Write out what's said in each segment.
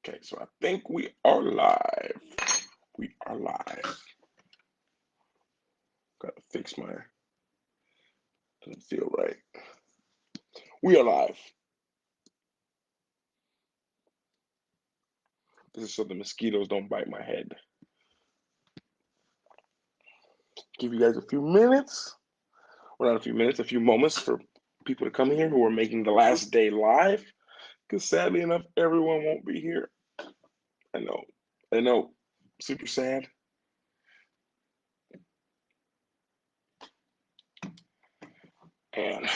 Okay, so I think we are live. We are live. Gotta fix my, doesn't feel right. We are live. This is so the mosquitoes don't bite my head. Give you guys a few minutes. Well, not a few minutes, a few moments for people to come here who are making the last day live. Because sadly enough, everyone won't be here. I know. Super sad. And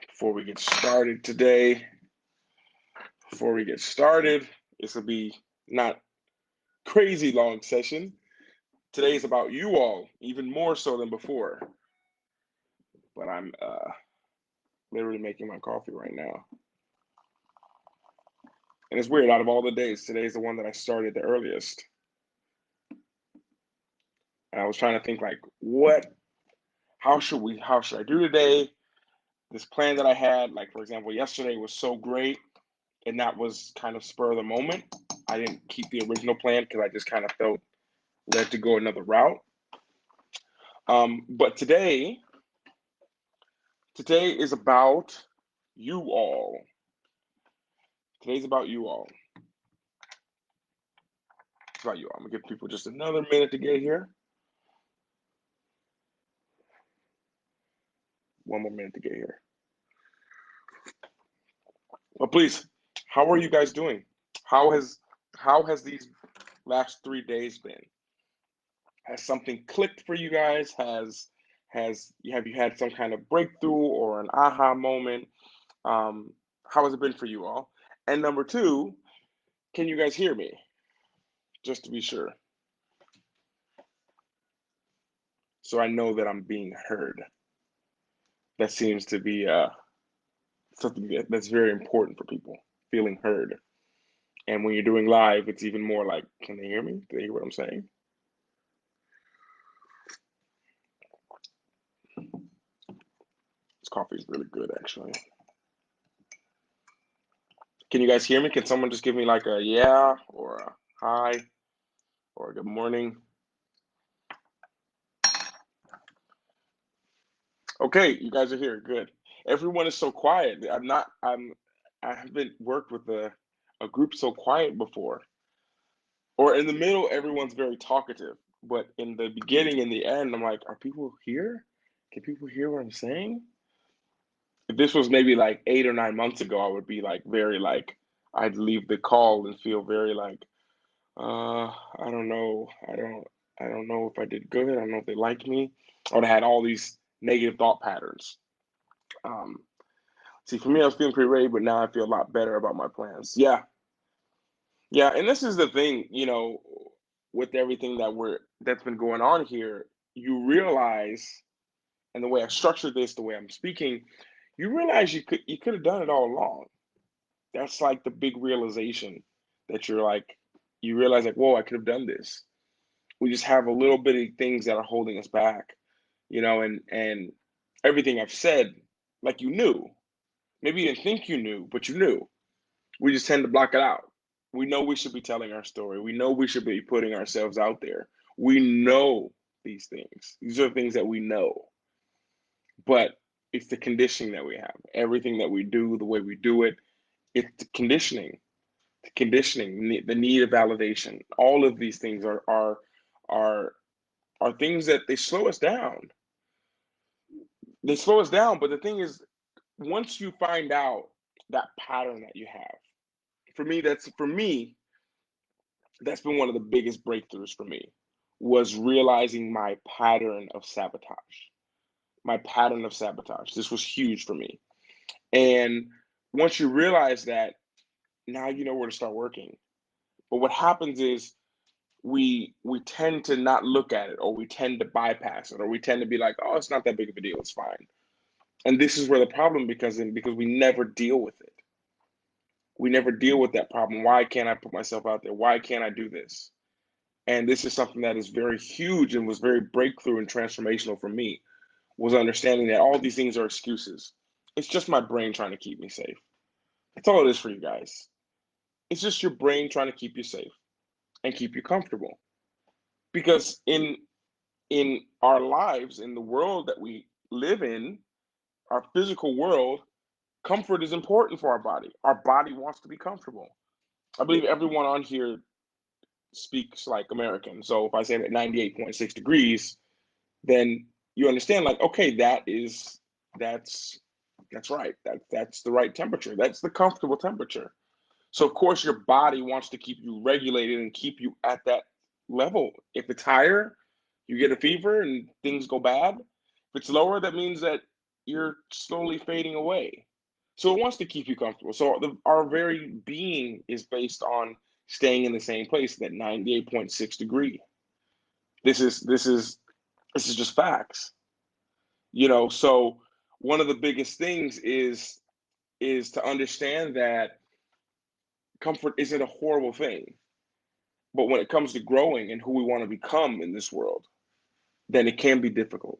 before we get started today, this will be not crazy long session. Today is about you all, even more so than before. But I'm literally making my coffee right now. And it's weird, out of all the days, today's the one that I started the earliest. And I was trying to think like, how should I do today? This plan that I had, like for example, yesterday was so great, and that was kind of spur of the moment. I didn't keep the original plan because I just kind of felt led to go another route. But today is about you all. Today's about you all. It's about you all. I'm gonna give people just another minute to get here. One more minute to get here. Well, please, how are you guys doing? How has these last 3 days been? Has something clicked for you guys? Have you had some kind of breakthrough or an aha moment? How has it been for you all? And number two, can you guys hear me? Just to be sure. So I know that I'm being heard. That seems to be something that's very important for people, feeling heard. And when you're doing live, it's even more like, can they hear me? Do they hear what I'm saying? This coffee is really good, actually. Can you guys hear me? Can someone just give me like a yeah or a hi or a good morning? Okay, you guys are here. Good. Everyone is so quiet. I haven't worked with a group so quiet before. Or in the middle, everyone's very talkative. But in the beginning and the end, I'm like, are people here? Can people hear what I'm saying? If this was maybe like 8 or 9 months ago, I would be like very like I'd leave the call and feel very like, I don't know. I don't know if I did good. I don't know if they like me. I would have had all these negative thought patterns. Um, See, for me, I was feeling pretty ready, but now I feel a lot better about my plans. Yeah, yeah, and this is the thing, with everything that's been going on here, you realize, and the way I structured this, the way I'm speaking, you realize you could have done it all along. That's like the big realization that you realize like, whoa, I could have done this. We just have a little bitty things that are holding us back, and everything I've said, like you knew. Maybe you didn't think you knew, but you knew. We just tend to block it out. We know we should be telling our story. We know we should be putting ourselves out there. We know these things. These are things that we know. But it's the conditioning that we have. Everything that we do, the way we do it, it's the conditioning, the need of validation. All of these things are are things that they slow us down. They slow us down, but the thing is, once you find out that pattern that you have, for me, that's been one of the biggest breakthroughs for me, was realizing my pattern of sabotage. My pattern of sabotage. This was huge for me. And once you realize that, now you know where to start working. But what happens is we tend to not look at it, or we tend to bypass it, or we tend to be like, oh, it's not that big of a deal, it's fine. And this is where the problem becomes in, because we never deal with it. We never deal with that problem. Why can't I put myself out there? Why can't I do this? And this is something that is very huge and was very breakthrough and transformational for me, was understanding that all these things are excuses. It's just my brain trying to keep me safe. That's all it is for you guys. It's just your brain trying to keep you safe and keep you comfortable. Because in our lives, in the world that we live in, our physical world, comfort is important for our body. Our body wants to be comfortable. I believe everyone on here speaks like American. So if I say that 98.6 degrees, then you understand like, okay, that's that's right. That's the right temperature. That's the comfortable temperature. So of course your body wants to keep you regulated and keep you at that level. If it's higher, you get a fever and things go bad. If it's lower, that means that you're slowly fading away. So it wants to keep you comfortable. So our very being is based on staying in the same place, that 98.6 degree. This is this is this is just facts. So one of the biggest things is to understand that comfort isn't a horrible thing. But when it comes to growing and who we want to become in this world, then it can be difficult.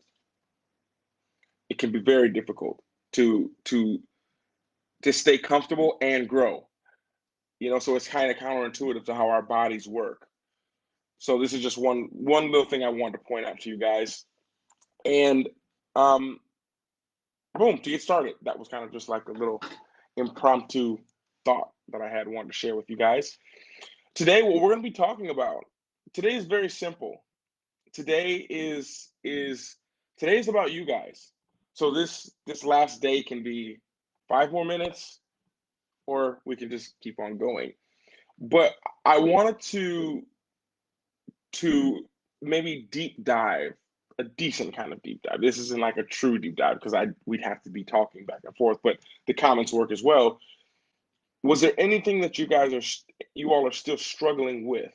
It can be very difficult to to to stay comfortable and grow. So it's kind of counterintuitive to how our bodies work. So this is just one little thing I wanted to point out to you guys. And um, boom, to get started, that was kind of just like a little impromptu thought that I had wanted to share with you guys. Today, what we're going to be talking about today is very simple. Today is about you guys. So this last day can be 5 more minutes, or we can just keep on going. But I wanted to maybe deep dive, a decent kind of deep dive. This isn't like a true deep dive because we'd have to be talking back and forth, but the comments work as well. Was there anything that you all are still struggling with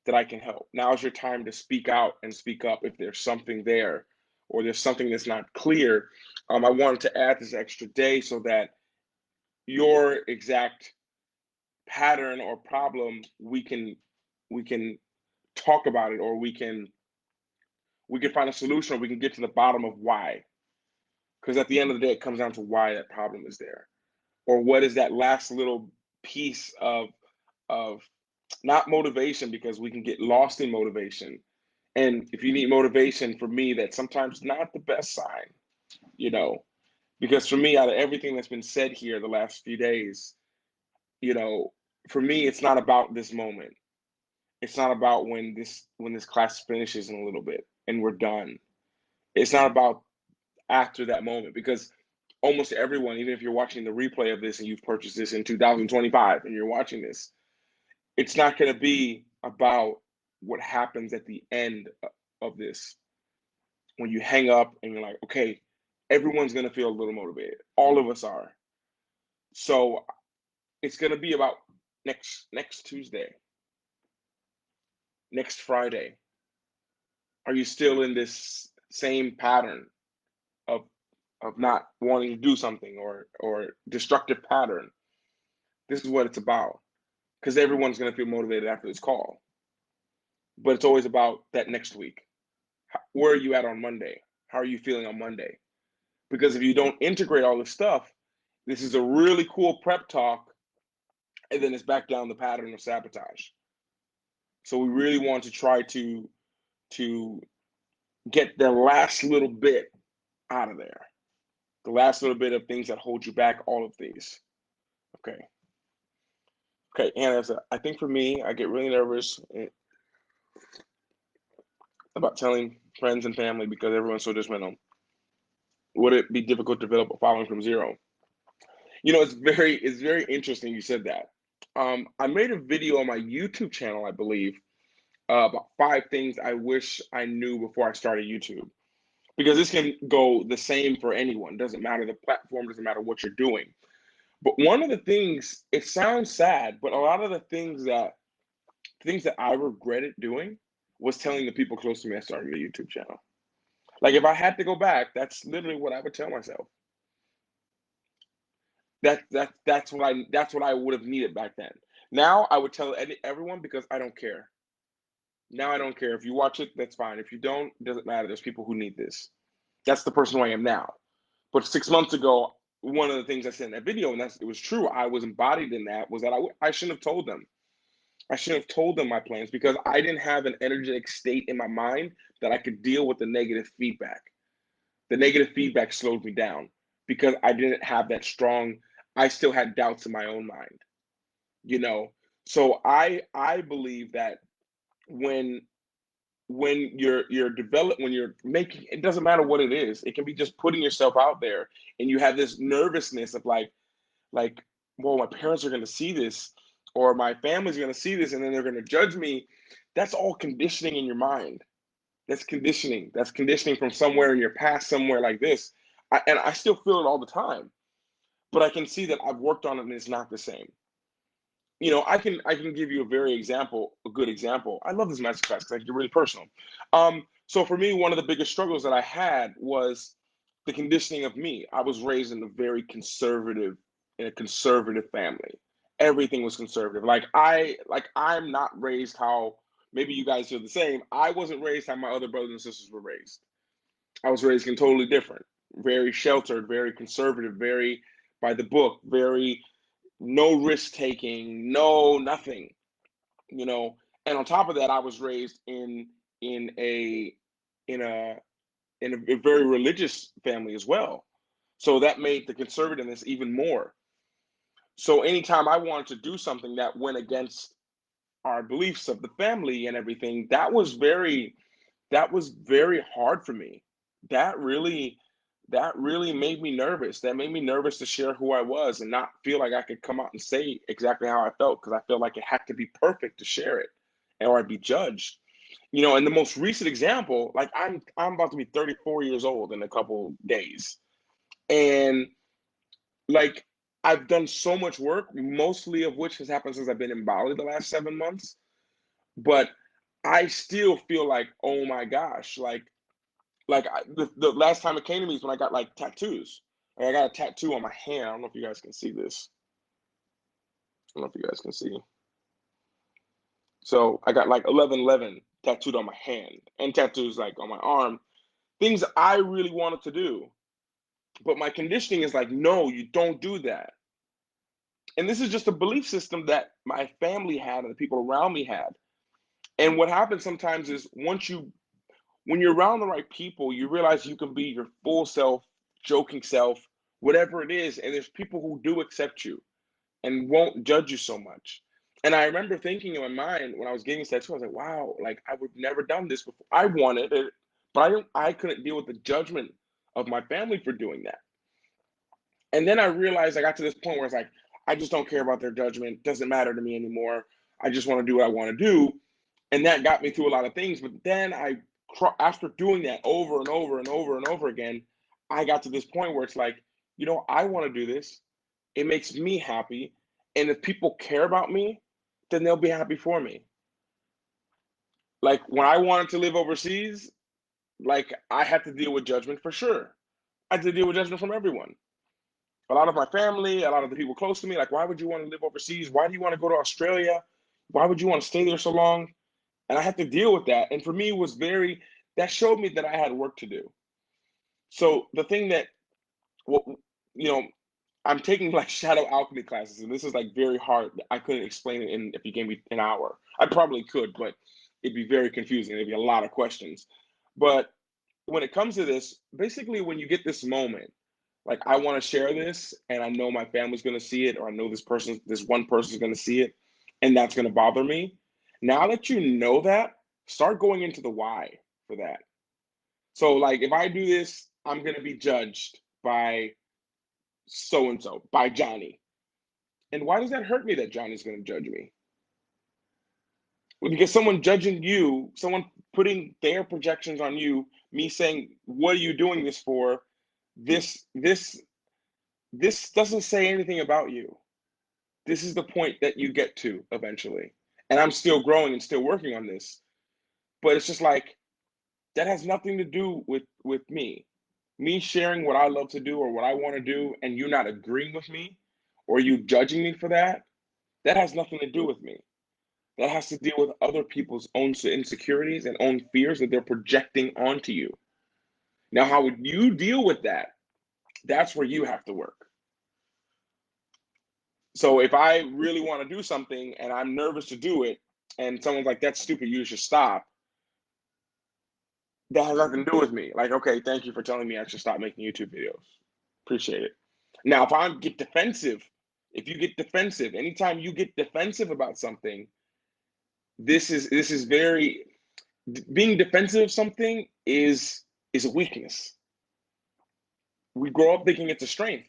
that I can help? Now's your time to speak out and speak up if there's something there or there's something that's not clear. I wanted to add this extra day so that your exact pattern or problem, we can talk about it, or we can find a solution, or we can get to the bottom of why. Because at the end of the day, it comes down to why that problem is there, or what is that last little piece of not motivation, because we can get lost in motivation. And if you need motivation, for me, that's sometimes not the best sign, you know, because for me, out of everything that's been said here the last few days, you know, for me, it's not about this moment. It's not about when this class finishes in a little bit and we're done. It's not about after that moment, because almost everyone, even if you're watching the replay of this and you've purchased this in 2025 and you're watching this, it's not going to be about what happens at the end of this, when you hang up and you're like, okay, everyone's going to feel a little motivated. All of us are. So it's going to be about next Tuesday, next Friday. Are you still in this same pattern of not wanting to do something, or destructive pattern? This is what it's about, because everyone's going to feel motivated after this call. But it's always about that next week. Where are you at on Monday? How are you feeling on Monday? Because if you don't integrate all this stuff, this is a really cool prep talk, and then it's back down the pattern of sabotage. So we really want to try to get the last little bit out of there, the last little bit of things that hold you back, all of these. Okay. Okay, Anna, so I think for me, I get really nervous about telling friends and family because everyone's so judgmental. Would it be difficult to develop a following from zero? It's very interesting you said that. I made a video on my YouTube channel, I believe, about 5 things I wish I knew before I started YouTube. Because this can go the same for anyone. Doesn't matter the platform, doesn't matter what you're doing. But one of the things, it sounds sad, but a lot of the things that I regretted doing was telling the people close to me I started a YouTube channel. Like if I had to go back, that's literally what I would tell myself. That's what I would have needed back then. Now I would tell everyone because I don't care. Now I don't care. If you watch it, that's fine. If you don't, it doesn't matter. There's people who need this. That's the person who I am now. But 6 months ago, one of the things I said in that video, and it was true, I was embodied in that, was that I shouldn't have told them. I shouldn't have told them my plans because I didn't have an energetic state in my mind that I could deal with the negative feedback. The negative feedback slowed me down because I didn't have that strong, I still had doubts in my own mind, you know. So I believe that when when you're making, it doesn't matter what it is. It can be just putting yourself out there and you have this nervousness of like, well, my parents are going to see this or my family's going to see this and then they're going to judge me. That's all conditioning in your mind. That's conditioning. That's conditioning from somewhere in your past, somewhere like this. And I still feel it all the time, but I can see that I've worked on it and it's not the same. You know, I can give you a good example. I love this masterclass because I get really personal. So for me, one of the biggest struggles that I had was the conditioning of me. I was raised in a very conservative, in a conservative family. Everything was conservative. I'm not raised how maybe you guys feel the same. I wasn't raised how my other brothers and sisters were raised. I was raised totally different, very sheltered, very conservative, very by the book, very no risk taking, no nothing, you know. And on top of that, I was raised in a in a in a very religious family as well. So that made the conservativeness even more. So anytime I wanted to do something that went against our beliefs of the family and everything, that was very hard for me. That really that really made me nervous. That made me nervous to share who I was and not feel like I could come out and say exactly how I felt because I felt like it had to be perfect to share it or I'd be judged. You know, and the most recent example, like I'm about to be 34 years old in a couple days. And like I've done so much work, mostly of which has happened since I've been in Bali the last 7 months. But I still feel like, oh my gosh, the last time it came to me is when I got like tattoos. Like, I got a tattoo on my hand. I don't know if you guys can see this. I don't know if you guys can see. So I got like 1111 tattooed on my hand and tattoos like on my arm. Things I really wanted to do. But my conditioning is like, no, you don't do that. And this is just a belief system that my family had and the people around me had. And what happens sometimes is when you're around the right people, you realize you can be your full self, joking self, whatever it is. And there's people who do accept you and won't judge you so much. And I remember thinking in my mind when I was getting this tattoo, I was like, wow, like I would never done this before. I wanted it, but I couldn't deal with the judgment of my family for doing that. And then I realized I got to this point where it's like, I just don't care about their judgment. It doesn't matter to me anymore. I just want to do what I want to do. And that got me through a lot of things. But then after doing that over and over and over and over again, I got to this point where it's like, you know, I want to do this. It makes me happy. And if people care about me, then they'll be happy for me. Like when I wanted to live overseas, like I had to deal with judgment for sure. I had to deal with judgment from everyone. A lot of my family, a lot of the people close to me, like, why would you want to live overseas? Why do you want to go to Australia? Why would you want to stay there so long? And I had to deal with that. And for me, it was that showed me that I had work to do. So the thing that, well, you know, I'm taking like shadow alchemy classes, and this is like very hard. I couldn't explain it if you gave me an hour. I probably could, but it'd be very confusing. There'd be a lot of questions. But when it comes to this, basically, when you get this moment, like I want to share this, and I know my family's going to see it, or I know this one person is going to see it, and that's going to bother me. Now that you know that, start going into the why for that. So, like, if I do this, I'm going to be judged by so and so, by Johnny. And why does that hurt me that Johnny's going to judge me? Well, because someone judging you, someone putting their projections on you, me saying, "What are you doing this for?" This this this doesn't say anything about you. This is the point that you get to eventually. And I'm still growing and still working on this. But it's just like that has nothing to do with me. Me sharing what I love to do or what I want to do and you not agreeing with me or you judging me for that, that has nothing to do with me. That has to deal with other people's own insecurities and own fears that they're projecting onto you. Now, how would you deal with that? That's where you have to work. So if I really want to do something and I'm nervous to do it, and someone's like, "That's stupid, you should stop," that has nothing to do with me. Like, okay, thank you for telling me I should stop making YouTube videos. Appreciate it. Now, if I get defensive, if you get defensive, anytime you get defensive about something, this is very being defensive of something is a weakness. We grow up thinking it's a strength,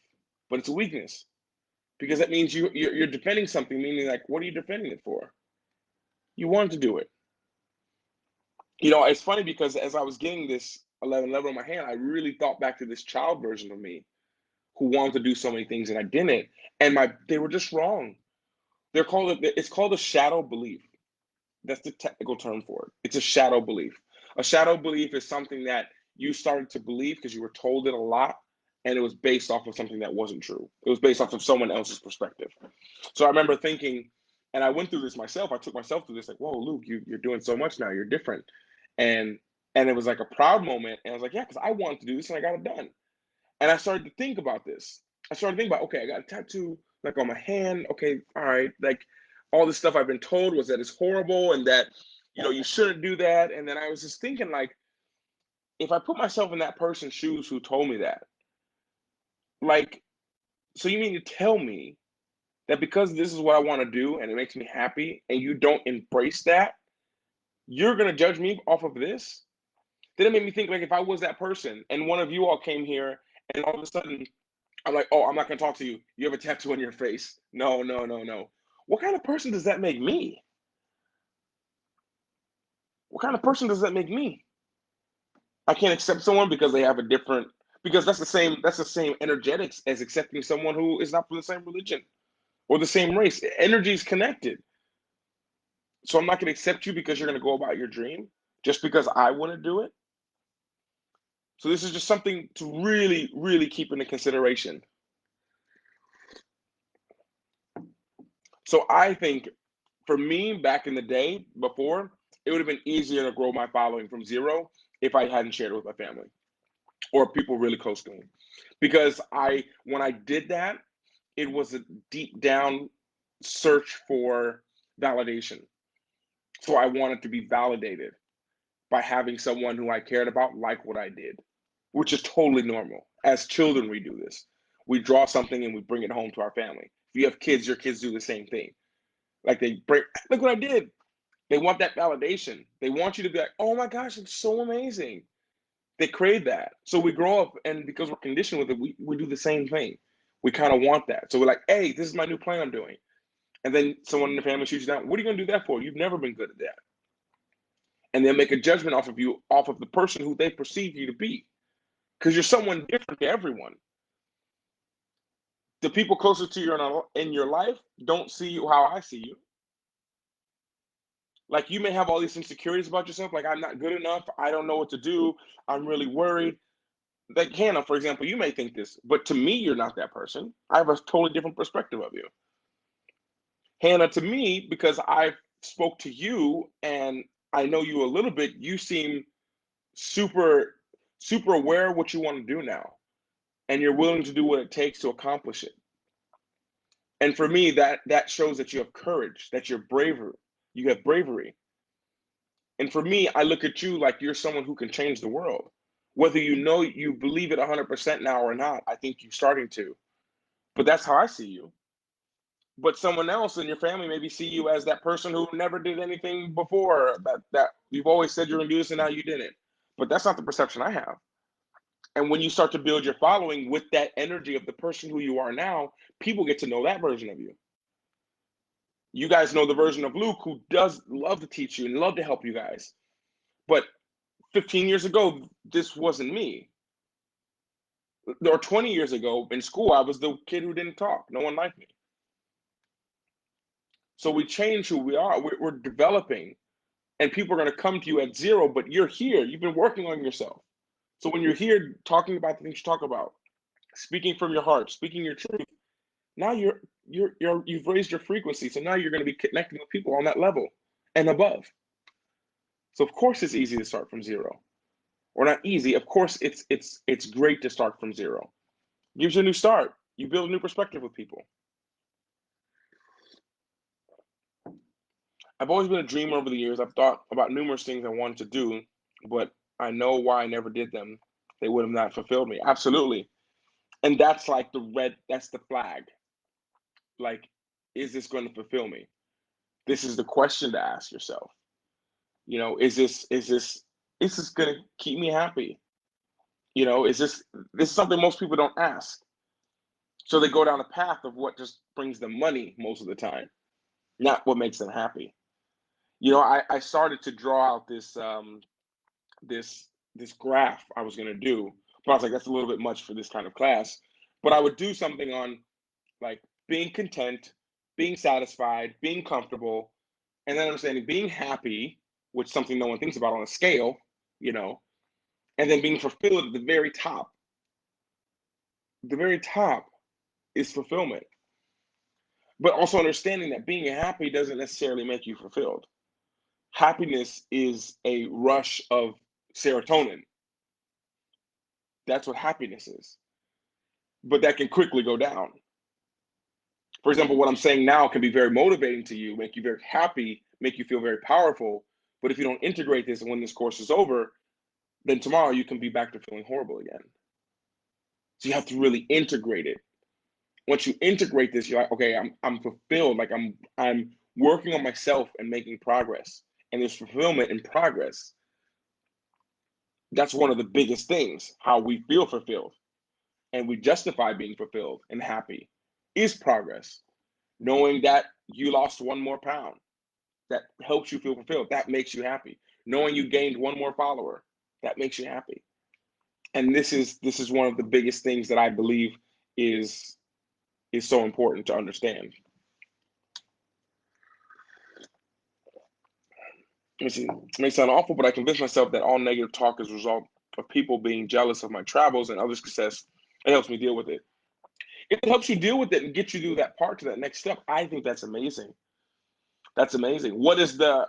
but it's a weakness because that means you're defending something, meaning like, what are you defending it for? You wanted to do it. It's funny because as I was getting this 11 on my hand, I really thought back to this child version of me who wanted to do so many things and I didn't, and they were just wrong. It's called a shadow belief. That's the technical term for it. It's a shadow belief. A shadow belief is something that you started to believe because you were told it a lot, and it was based off of something that wasn't true. It was based off of someone else's perspective. So I remember thinking, and I went through this myself. I took myself through this, like, "Whoa, Luke, you're doing so much now. You're different," and it was like a proud moment. And I was like, "Yeah," because I wanted to do this and I got it done. And I started to think about this. I started thinking about, okay, I got a tattoo like on my hand. Okay, all right, like all this stuff I've been told was that it's horrible and that you shouldn't do that. And then I was just thinking, like, if I put myself in that person's shoes who told me that, like, so you mean to tell me that because this is what I want to do and it makes me happy, and you don't embrace that, you're gonna judge me off of this? Then it made me think, like, if I was that person and one of you all came here and all of a sudden I'm like, oh, I'm not gonna talk to you. You have a tattoo on your face. No, no, no, no. What kind of person does that make me? What kind of person does that make me? I can't accept someone because they have a different because that's the same energetics as accepting someone who is not from the same religion or the same race. Energy is connected. So I'm not gonna accept you because you're gonna go about your dream just because I want to do it. So this is just something to really, really keep into consideration. So I think for me back in the day before, it would have been easier to grow my following from zero if I hadn't shared it with my family or people really close to me. Because when I did that, it was a deep down search for validation. So I wanted to be validated by having someone who I cared about like what I did, which is totally normal. As children, we do this. We draw something and we bring it home to our family. If you have kids, your kids do the same thing. Like they break, look what I did. They want that validation. They want you to be like, oh my gosh, it's so amazing. They crave that. So we grow up, and because we're conditioned with it, we do the same thing. We kind of want that. So we're like, hey, this is my new plan I'm doing. And then someone in the family shoots you down. What are you going to do that for? You've never been good at that. And they'll make a judgment off of you, off of the person who they perceive you to be. Because you're someone different to everyone. The people closest to you in your life don't see you how I see you. Like you may have all these insecurities about yourself, like I'm not good enough, I don't know what to do, I'm really worried. Like Hannah, for example, you may think this, but to me, you're not that person. I have a totally different perspective of you. Hannah, to me, because I spoke to you and I know you a little bit, you seem super, super aware of what you want to do now, and you're willing to do what it takes to accomplish it. And for me, that shows that you have courage, that you're braver, you have bravery. And for me, I look at you like you're someone who can change the world. Whether you believe it 100% now or not, I think you're starting to. But that's how I see you. But someone else in your family maybe see you as that person who never did anything before. That you've always said you're gonna do this and now you didn't. But that's not the perception I have. And when you start to build your following with that energy of the person who you are now, people get to know that version of you. You guys know the version of Luke who does love to teach you and love to help you guys. But 15 years ago, this wasn't me. Or 20 years ago in school, I was the kid who didn't talk. No one liked me. So we change who we are. We're developing, and people are going to come to you at zero, but you're here. You've been working on yourself. So when you're here talking about the things you talk about, speaking from your heart, speaking your truth, now you've raised your frequency. So now you're going to be connecting with people on that level and above. So of course it's easy to start from zero. Or not easy. Of course it's great to start from zero. Gives you a new start. You build a new perspective with people. I've always been a dreamer over the years. I've thought about numerous things I wanted to do, but I know why I never did them. They would have not fulfilled me. Absolutely. And that's like that's the flag. Like, is this going to fulfill me? This is the question to ask yourself. Is this going to keep me happy? Is this is something most people don't ask. So they go down a path of what just brings them money most of the time, not what makes them happy. I started to draw out this graph I was going to do, but I was like, that's a little bit much for this kind of class. But I would do something on like being content, being satisfied, being comfortable, and then understanding being happy, which is something no one thinks about on a scale, you know, and then being fulfilled at the very top. The very top is fulfillment, but also understanding that being happy doesn't necessarily make you fulfilled. Happiness is a rush of serotonin. That's what happiness is, but that can quickly go down. For example, what I'm saying now can be very motivating to you, make you very happy, make you feel very powerful. But if you don't integrate this and when this course is over, then tomorrow you can be back to feeling horrible again. So you have to really integrate it. Once you integrate this, you're like, okay, I'm fulfilled. Like I'm working on myself and making progress. And there's fulfillment in progress. That's one of the biggest things, how we feel fulfilled and we justify being fulfilled and happy is progress. Knowing that you lost 1 more pound, that helps you feel fulfilled. That makes you happy. Knowing you gained 1 more follower, that makes you happy. And this is one of the biggest things that I believe is is so important to understand. Let me see. It may sound awful, but I convince myself that all negative talk is a result of people being jealous of my travels and other success. It helps me deal with it. If it helps you deal with it and get you through that part to that next step, I think that's amazing. That's amazing. What is the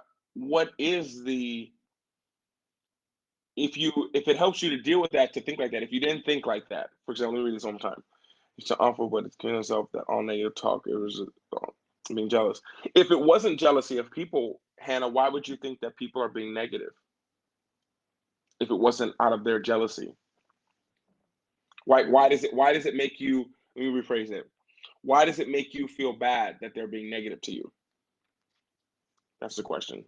if it helps you to deal with that, to think like that, if you didn't think like that, for example, let me read this one more time. It's awful, but it's killing yourself that all negative talk it was being jealous. If it wasn't jealousy of people, Hannah, why would you think that people are being negative? If it wasn't out of their jealousy, why does it make you? Let me rephrase it. Why does it make you feel bad that they're being negative to you? That's the question.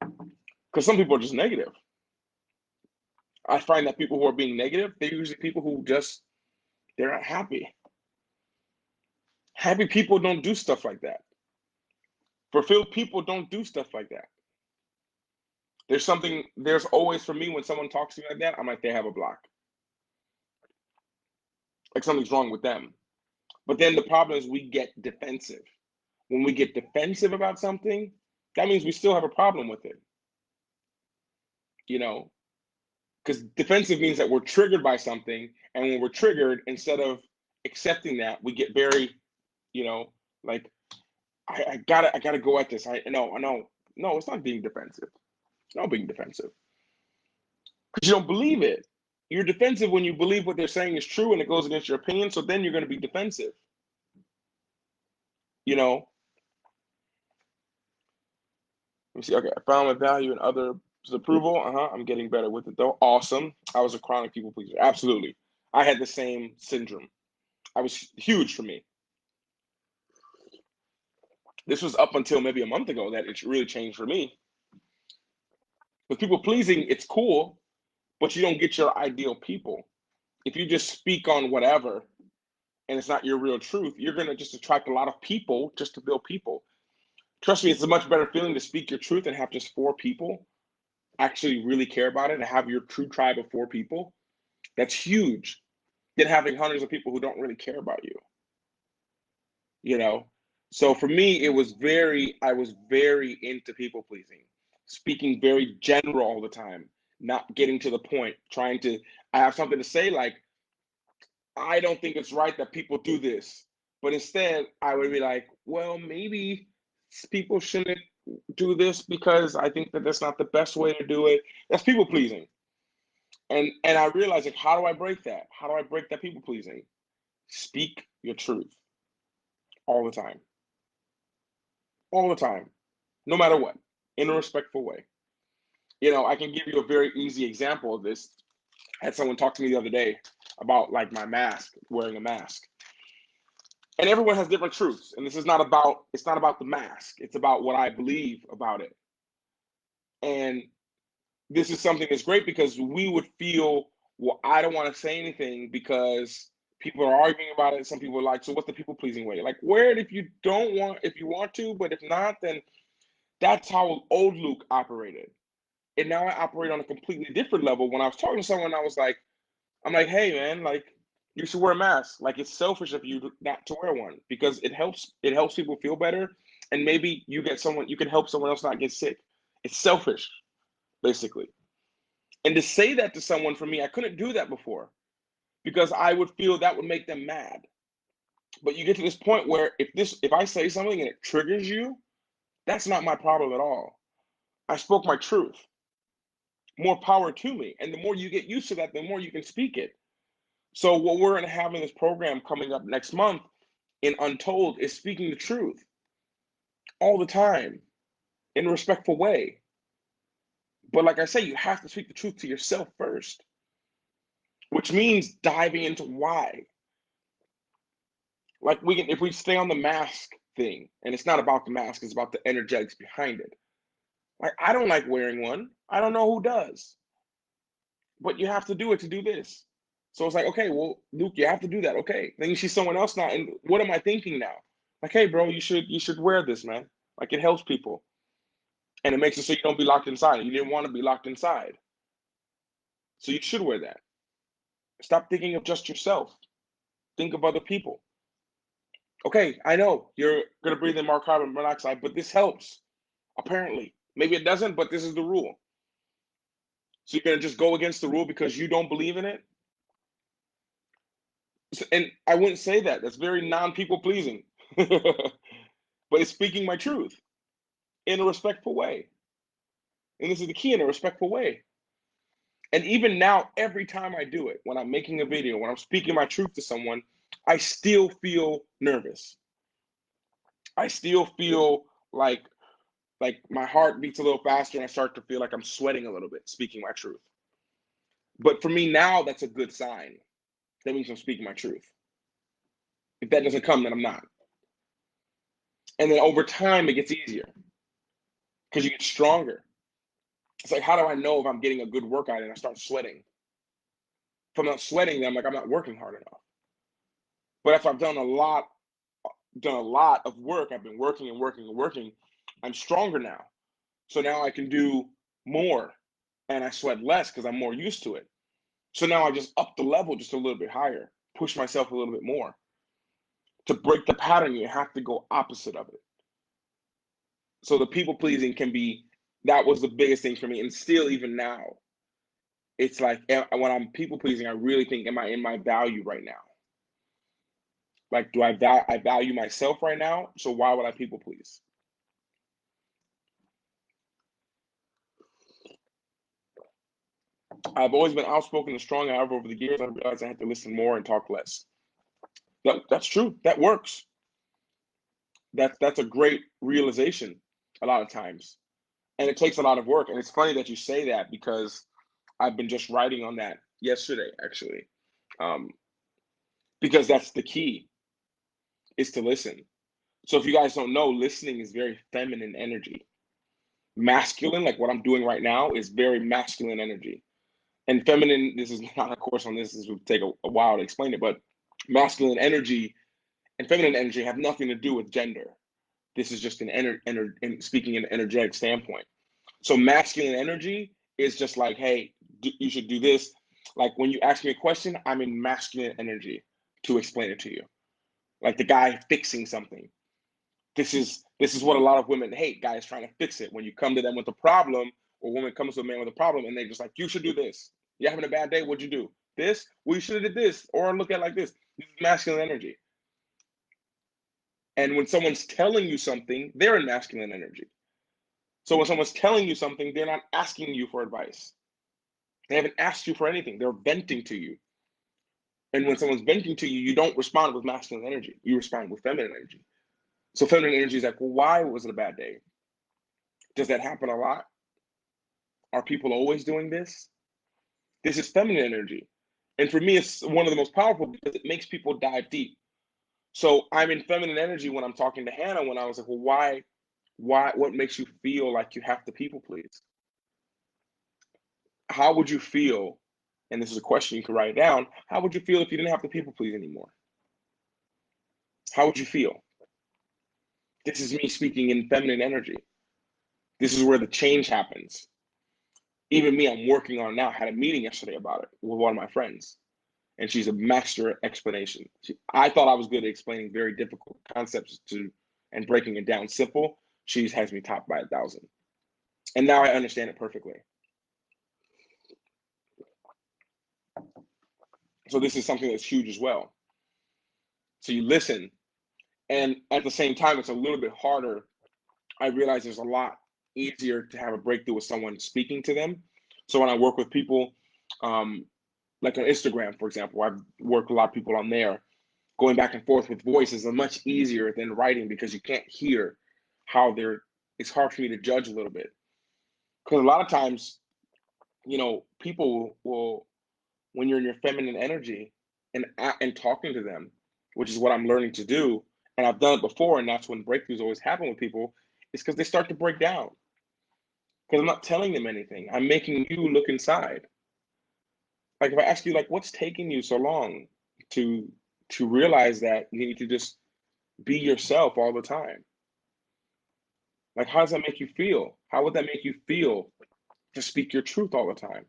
Because some people are just negative. I find that people who are being negative, they're usually people who just they're not happy. Happy people don't do stuff like that. Fulfilled people don't do stuff like that. There's always for me when someone talks to me like that, I'm like, they have a block. Like something's wrong with them. But then the problem is we get defensive. When we get defensive about something, that means we still have a problem with it. You know, because defensive means that we're triggered by something, and when we're triggered, instead of accepting that, we get very, you know, like I gotta go at this. I know, no, it's not being defensive. It's not being defensive because you don't believe it. You're defensive when you believe what they're saying is true and it goes against your opinion. So then you're going to be defensive. You know, let me see. Okay, I found my value in others' approval. I'm getting better with it though. Awesome. I was a chronic people pleaser. Absolutely. I had the same syndrome. I was huge for me. This was up until maybe a month ago that it really changed for me. With people pleasing, it's cool, but you don't get your ideal people. If you just speak on whatever and it's not your real truth, you're going to just attract a lot of people just to build people. Trust me, it's a much better feeling to speak your truth and have just 4 people actually really care about it and have your true tribe of 4 people. That's huge than having hundreds of people who don't really care about you, you know? So for me, I was very into people pleasing, speaking very general all the time, not getting to the point, I have something to say like, I don't think it's right that people do this. But instead, I would be like, well, maybe people shouldn't do this because I think that that's not the best way to do it. That's people pleasing. And I realized like, how do I break that? How do I break that people pleasing? Speak your truth. all the time, all the time, no matter what, in a respectful way. I can give you a very easy example of this. I had someone talk to me the other day about like my mask, wearing a mask. And everyone has different truths. And this is not about, it's not about the mask. It's about what I believe about it. And this is something that's great because we would feel, well, I don't want to say anything because people are arguing about it. Some people are like, so what's the people pleasing way? Like, wear it if you don't want, if you want to, but if not, then that's how old Luke operated. And now I operate on a completely different level. When I was talking to someone, I'm like, hey man, like you should wear a mask. Like it's selfish of you not to wear one because it helps people feel better. And maybe you can help someone else not get sick. It's selfish, basically. And to say that to someone for me, I couldn't do that before because I would feel that would make them mad. But you get to this point where if I say something and it triggers you, that's not my problem at all. I spoke my truth. More power to me. And the more you get used to that, the more you can speak it. So what we're going to have in this program coming up next month in Untold is speaking the truth all the time in a respectful way. But like I say, you have to speak the truth to yourself first, which means diving into why. Like if we stay on the mask thing, and it's not about the mask, it's about the energetics behind it. Like I don't like wearing one. I don't know who does, but you have to do it to do this. So it's like, okay, well, Luke, you have to do that. Okay. Then you see someone else now, and what am I thinking now? Like, hey, bro, you should wear this, man. Like it helps people, and it makes it so you don't be locked inside. You didn't want to be locked inside, so you should wear that. Stop thinking of just yourself. Think of other people. Okay, I know you're gonna breathe in more carbon monoxide, but this helps. Apparently, maybe it doesn't, but this is the rule. So you're gonna just go against the rule because you don't believe in it? And I wouldn't say that. That's very non-people pleasing. But it's speaking my truth in a respectful way. And this is the key, in a respectful way. And even now, every time I do it, when I'm making a video, when I'm speaking my truth to someone, I still feel nervous. I still feel like my heart beats a little faster and I start to feel like I'm sweating a little bit speaking my truth. But for me now, that's a good sign. That means I'm speaking my truth. If that doesn't come, then I'm not. And then over time, it gets easier because you get stronger. It's like, how do I know if I'm getting a good workout and I start sweating? If I'm not sweating, then I'm like, I'm not working hard enough. But if I've done a lot of work, I've been working and working and working, I'm stronger now. So now I can do more and I sweat less because I'm more used to it. So now I just up the level just a little bit higher, push myself a little bit more. To break the pattern, you have to go opposite of it. So the people pleasing can be, that was the biggest thing for me. And still, even now, it's like when I'm people pleasing, I really think, am I in my value right now? Like, do I value myself right now? So why would I people please? I've always been outspoken and strong. However, over the years, I realized I had to listen more and talk less. That's true. That works. That's a great realization a lot of times. And it takes a lot of work. And it's funny that you say that because I've been just writing on that yesterday, actually. Um, because that's the key is to listen. So if you guys don't know, listening is very feminine energy. Masculine, like what I'm doing right now, is very masculine energy. And feminine, this is not a course on this. This would take a while to explain it, but masculine energy and feminine energy have nothing to do with gender. This is just speaking in an energetic standpoint. So masculine energy is just like, hey, you should do this. Like when you ask me a question, I'm in masculine energy to explain it to you. Like the guy fixing something. This is what a lot of women hate, guys trying to fix it. When you come to them with a problem, or a woman comes to a man with a problem, and they just like, you should do this. You're having a bad day, what'd you do? This? Well, you should have did this, or look at it like this. This is masculine energy. And when someone's telling you something, they're in masculine energy. So when someone's telling you something, they're not asking you for advice. They haven't asked you for anything. They're venting to you. And when someone's venting to you, you don't respond with masculine energy. You respond with feminine energy. So feminine energy is like, well, why was it a bad day? Does that happen a lot? Are people always doing this? This is feminine energy. And for me, it's one of the most powerful because it makes people dive deep. So I'm in feminine energy when I'm talking to Hannah when I was like, well, what makes you feel like you have to people please? How would you feel? And this is a question you can write down. How would you feel if you didn't have to people please anymore? How would you feel? This is me speaking in feminine energy. This is where the change happens. Even me, I'm working on now. I had a meeting yesterday about it with one of my friends, and she's a master at explanation. I thought I was good at explaining very difficult concepts to and breaking it down simple. She has me top by 1,000, and now I understand it perfectly. So this is something that's huge as well. So you listen, and at the same time, it's a little bit harder. I realize there's a lot easier to have a breakthrough with someone speaking to them. So when I work with people, um, like on Instagram, for example, I've worked with a lot of people on there. Going back and forth with voice is much easier than writing because you can't hear how they're. It's hard for me to judge a little bit because a lot of times, people will when you're in your feminine energy and talking to them, which is what I'm learning to do, and I've done it before, and that's when breakthroughs always happen with people, is because they start to break down. Because I'm not telling them anything. I'm making you look inside. Like if I ask you, like, what's taking you so long to realize that you need to just be yourself all the time? Like, how does that make you feel? How would that make you feel to speak your truth all the time?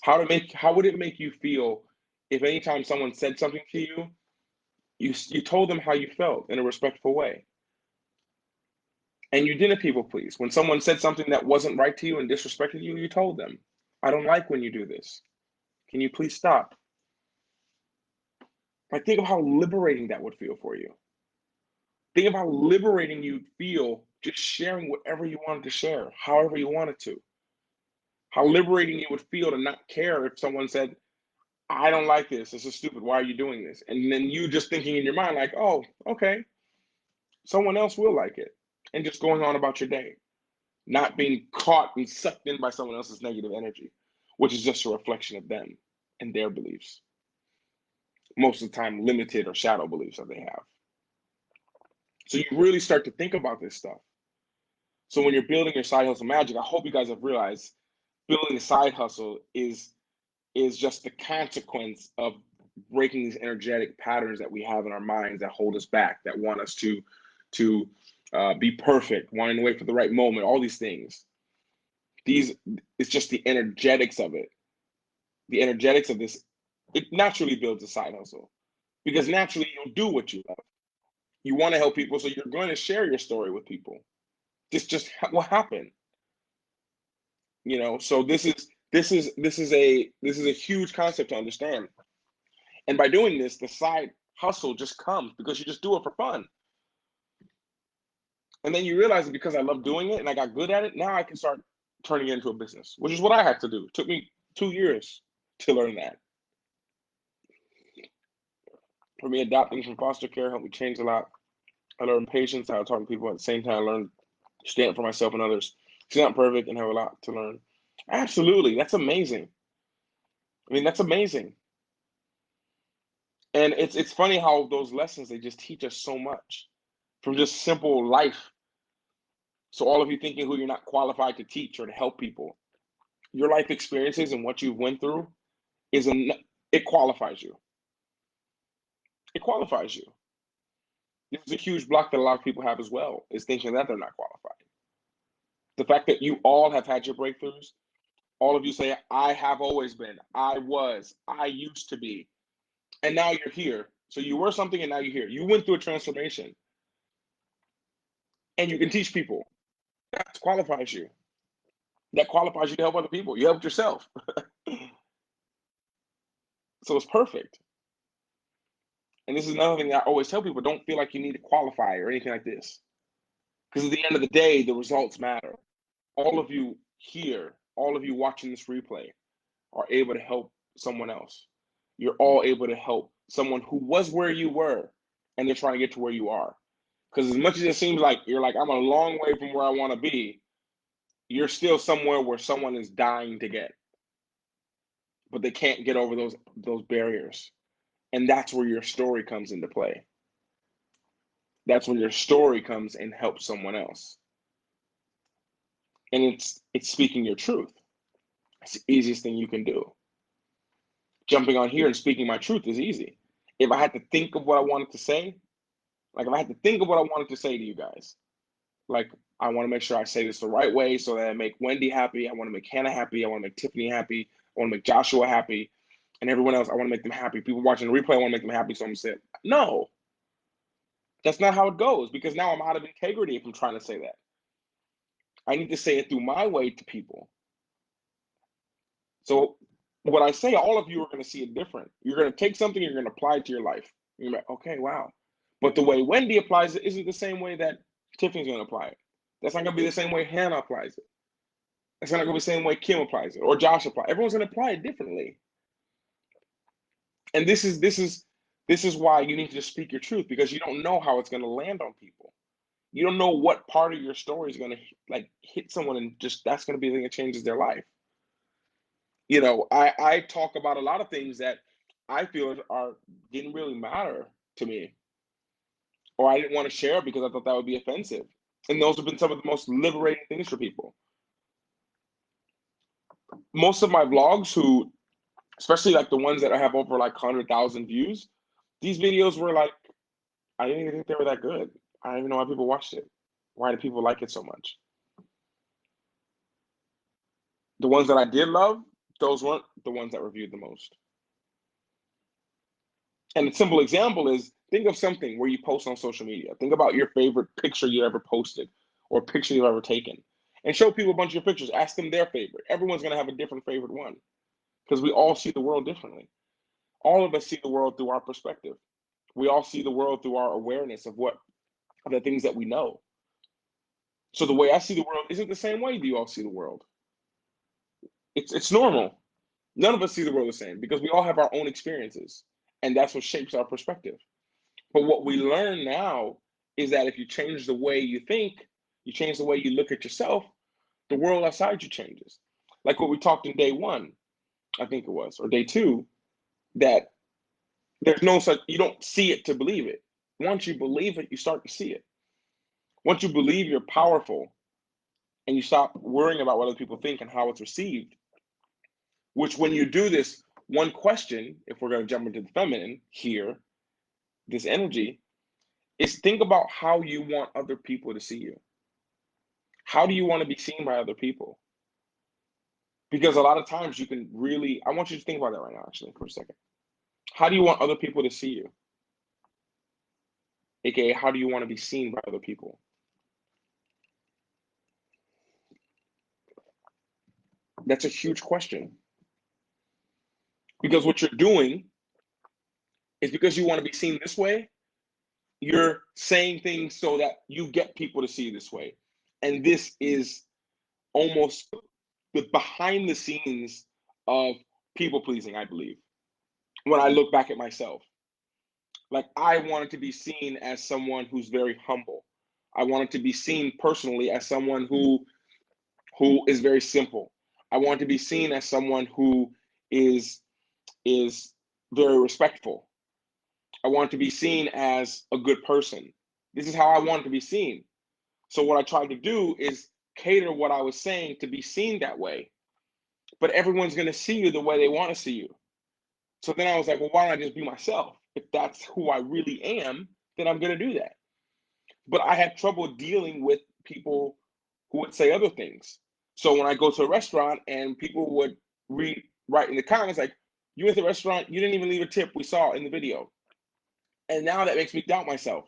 How would it make you feel if anytime someone said something to you, you told them how you felt in a respectful way, and you didn't people please? When someone said something that wasn't right to you and disrespected you, you told them, "I don't like when you do this. Can you please stop?" Like, think of how liberating that would feel for you. Think of how liberating you'd feel just sharing whatever you wanted to share, however you wanted to. How liberating it would feel to not care if someone said, "I don't like this. This is stupid. Why are you doing this?" And then you just thinking in your mind, like, "Oh, okay, someone else will like it." And just going on about your day, not being caught and sucked in by someone else's negative energy, which is just a reflection of them and their beliefs. Most of the time, limited or shadow beliefs that they have. So you really start to think about this stuff. So when you're building your side hustle magic, I hope you guys have realized building a side hustle is just the consequence of breaking these energetic patterns that we have in our minds that hold us back, that want us to be perfect, wanting to wait for the right moment, all these things. These It's just the energetics of it. The energetics of this, it naturally builds a side hustle because naturally you'll do what you love. You want to help people, so you're going to share your story with people. Just what happened. So this is a huge concept to understand. And by doing this, the side hustle just comes because you just do it for fun. And then you realize that because I love doing it and I got good at it, now I can start turning it into a business, which is what I had to do. It took me 2 years to learn that. For me, adopting from foster care helped me change a lot. I learned patience, how to talk to people at the same time. I learned to stand up for myself and others. It's not perfect and have a lot to learn. Absolutely. That's amazing. I mean, that's amazing. And it's funny how those lessons, they just teach us so much from just simple life. So all of you thinking who you're not qualified to teach or to help people, your life experiences and what you've went through is it qualifies you. It qualifies you. This is a huge block that a lot of people have as well, is thinking that they're not qualified. The fact that you all have had your breakthroughs, all of you say, "I have always been, I was, I used to be," and now you're here. So you were something and now you're here. You went through a transformation and you can teach people. That qualifies you. That qualifies you to help other people. You helped yourself. So it's perfect. And this is another thing that I always tell people: don't feel like you need to qualify or anything like this. Because at the end of the day, the results matter. All of you here, all of you watching this replay, are able to help someone else. You're all able to help someone who was where you were and they're trying to get to where you are. Because as much as it seems like you're like, I'm a long way from where I want to be, you're still somewhere where someone is dying to get, but they can't get over those barriers. And that's where your story comes into play. That's when your story comes and helps someone else. And it's speaking your truth. It's the easiest thing you can do. Jumping on here and speaking my truth is easy. If I had to think of what I wanted to say, like if I had to think of what I wanted to say to you guys, like I want to make sure I say this the right way so that I make Wendy happy. I want to make Hannah happy. I want to make Tiffany happy. I want to make Joshua happy. And everyone else, I want to make them happy. People watching the replay, I want to make them happy. So I'm saying, no, that's not how it goes, because now I'm out of integrity if I'm trying to say that. I need to say it through my way to people. So what I say, all of you are going to see it different. You're going to take something, you're going to apply it to your life. You're like, okay, wow. But the way Wendy applies it isn't the same way that Tiffany's going to apply it. That's not going to be the same way Hannah applies it. That's not going to be the same way Kim applies it or Josh applies it. Everyone's going to apply it differently. And this is why you need to just speak your truth, because you don't know how it's going to land on people. You don't know what part of your story is going to like hit someone and just that's going to be the thing that changes their life. You know, I talk about a lot of things that I feel didn't really matter to me, or I didn't want to share because I thought that would be offensive. And those have been some of the most liberating things for people. Most of my vlogs, who, especially like the ones that I have over like 100,000 views, these videos were like, I didn't even think they were that good. I don't even know why people watched it. Why do people like it so much? The ones that I did love, those weren't the ones that reviewed the most. And a simple example is, think of something where you post on social media. Think about your favorite picture you ever posted or picture you've ever taken, and show people a bunch of your pictures. Ask them their favorite. Everyone's going to have a different favorite one, because we all see the world differently. All of us see the world through our perspective. We all see the world through our awareness of the things that we know. So the way I see the world isn't the same way you all see the world. It's normal. None of us see the world the same because we all have our own experiences, and that's what shapes our perspective. But what we learn now is that if you change the way you think, you change the way you look at yourself, the world outside you changes. Like what we talked in day one, I think it was, or day two, that there's no such, you don't see it to believe it. Once you believe it, you start to see it. Once you believe you're powerful and you stop worrying about what other people think and how it's received, which when you do this, one question, if we're going to jump into the feminine here, this energy, is think about how you want other people to see you. How do you want to be seen by other people? Because a lot of times you can really, I want you to think about that right now, actually, for a second. How do you want other people to see you? AKA, how do you want to be seen by other people? That's a huge question. Because what you're doing is, because you want to be seen this way, you're saying things so that you get people to see you this way. And this is almost the behind the scenes of people pleasing, I believe. When I look back at myself, like I wanted to be seen as someone who's very humble. I wanted to be seen personally as someone who is very simple. I want to be seen as someone who is is very respectful. I want to be seen as a good person. This is how I want to be seen. So what I tried to do is cater what I was saying to be seen that way. But everyone's going to see you the way they want to see you. So then I was like, well, why don't I just be myself? If that's who I really am, then I'm going to do that. But I had trouble dealing with people who would say other things. So when I go to a restaurant and people would write in the comments like, you went to the restaurant, you didn't even leave a tip, we saw in the video. And now that makes me doubt myself.